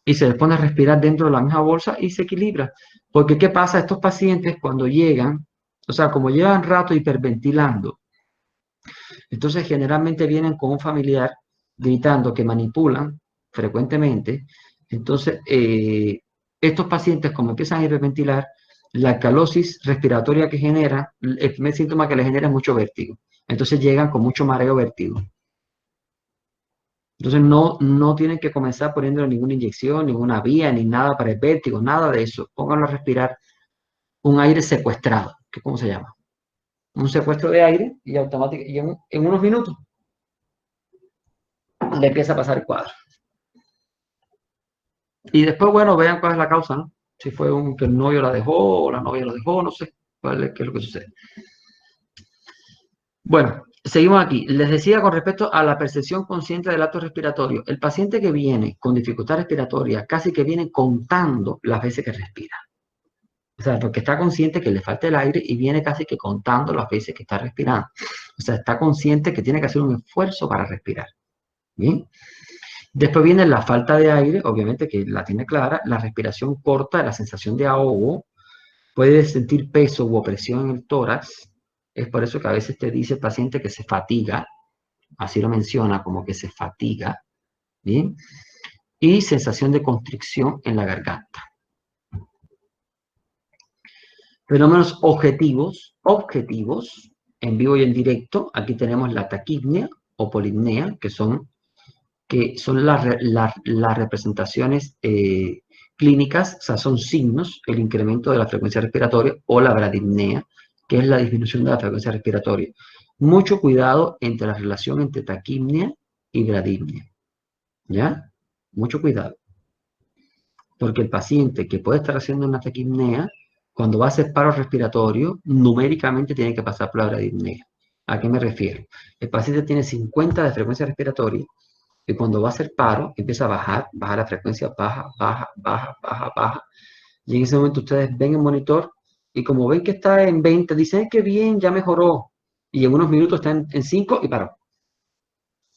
y se les pone a respirar dentro de la misma bolsa y se equilibra. Porque ¿qué pasa? Estos pacientes cuando llegan, o sea, como llevan rato hiperventilando, entonces generalmente vienen con un familiar gritando que manipulan frecuentemente. Entonces, estos pacientes como empiezan a hiperventilar, la alcalosis respiratoria que genera, el primer síntoma que les genera es mucho vértigo. Entonces llegan con mucho mareo, vértigo. Entonces no tienen que comenzar poniéndole ninguna inyección, ninguna vía, ni nada para el vértigo, nada de eso. Pónganlo a respirar un aire secuestrado, que es como se llama. Un secuestro de aire y automáticamente, en unos minutos le empieza a pasar el cuadro. Y después, bueno, vean cuál es la causa, ¿no? Si fue que el novio la dejó o la novia lo dejó, no sé qué es lo que sucede. Bueno, seguimos aquí. Les decía con respecto a la percepción consciente del acto respiratorio. El paciente que viene con dificultad respiratoria casi que viene contando las veces que respira. O sea, porque está consciente que le falta el aire y viene casi que contando las veces que está respirando. O sea, está consciente que tiene que hacer un esfuerzo para respirar. ¿Bien? Después viene la falta de aire, obviamente que la tiene clara, la respiración corta, la sensación de ahogo, puede sentir peso u opresión en el tórax. Es por eso que a veces te dice el paciente que se fatiga, así lo menciona, como que se fatiga, ¿bien? Y sensación de constricción en la garganta. Fenómenos objetivos, en vivo y en directo. Aquí tenemos la taquipnea o polipnea, que son las representaciones clínicas, o sea, son signos, el incremento de la frecuencia respiratoria, o la bradipnea, que es la disminución de la frecuencia respiratoria. Mucho cuidado entre la relación entre taquipnea y bradipnea, ¿ya? Mucho cuidado. Porque el paciente que puede estar haciendo una taquipnea, cuando va a hacer paro respiratorio, numéricamente tiene que pasar por la bradipnea. ¿A qué me refiero? El paciente tiene 50 de frecuencia respiratoria, y cuando va a hacer paro, empieza a bajar la frecuencia, baja. Y en ese momento ustedes ven el monitor y como ven que está en 20, dicen que bien, ya mejoró. Y en unos minutos está en 5 y paró.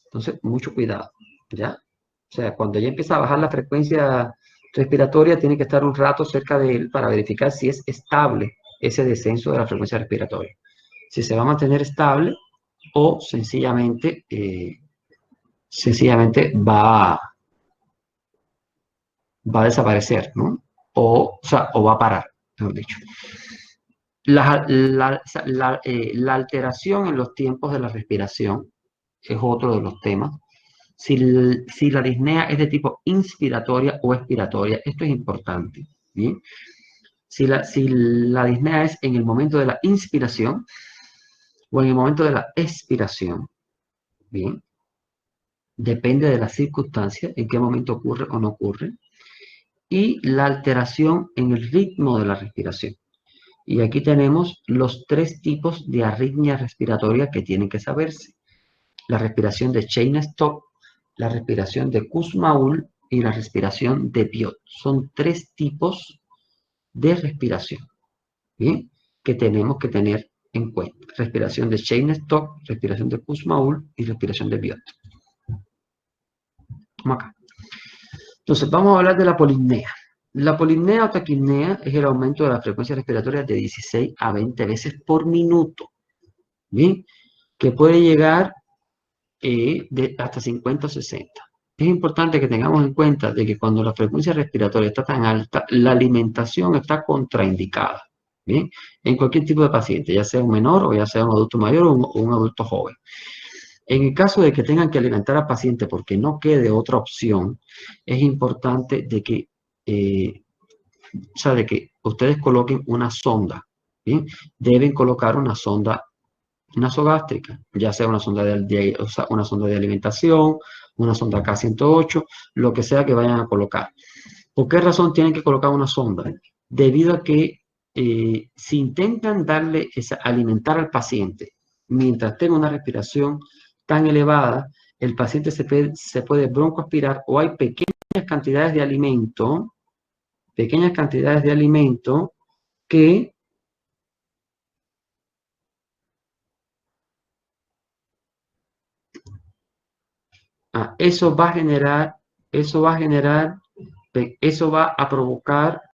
Entonces, mucho cuidado, ¿ya? O sea, cuando ya empieza a bajar la frecuencia respiratoria, tiene que estar un rato cerca de él para verificar si es estable ese descenso de la frecuencia respiratoria. Si se va a mantener estable o sencillamente va a desaparecer, ¿no? O va a parar, mejor dicho. La alteración en los tiempos de la respiración es otro de los temas. Si la disnea es de tipo inspiratoria o expiratoria, esto es importante, ¿bien? Si la disnea es en el momento de la inspiración o en el momento de la expiración, ¿bien? Depende de las circunstancias, en qué momento ocurre o no ocurre, y la alteración en el ritmo de la respiración. Y aquí tenemos los 3 tipos de arritmia respiratoria que tienen que saberse. La respiración de Cheyne-Stokes, la respiración de Kussmaul y la respiración de Biot. Son 3 tipos de respiración, ¿bien? Que tenemos que tener en cuenta. Respiración de Cheyne-Stokes, respiración de Kussmaul y respiración de Biot. Vamos acá. Entonces, vamos a hablar de la polipnea. La polipnea o taquipnea es el aumento de la frecuencia respiratoria de 16 a 20 veces por minuto, ¿bien? Que puede llegar de hasta 50 o 60. Es importante que tengamos en cuenta de que cuando la frecuencia respiratoria está tan alta, la alimentación está contraindicada, ¿bien? En cualquier tipo de paciente, ya sea un menor o ya sea un adulto mayor o un adulto joven. En el caso de que tengan que alimentar al paciente porque no quede otra opción, es importante de que, de que ustedes coloquen una sonda, ¿bien? Deben colocar una sonda nasogástrica, ya sea una sonda una sonda de alimentación, una sonda K108, lo que sea que vayan a colocar. ¿Por qué razón tienen que colocar una sonda? Debido a que si intentan alimentar al paciente mientras tenga una respiración tan elevada, el paciente se puede broncoaspirar o hay pequeñas cantidades de alimento que eso va a generar, eso va a provocar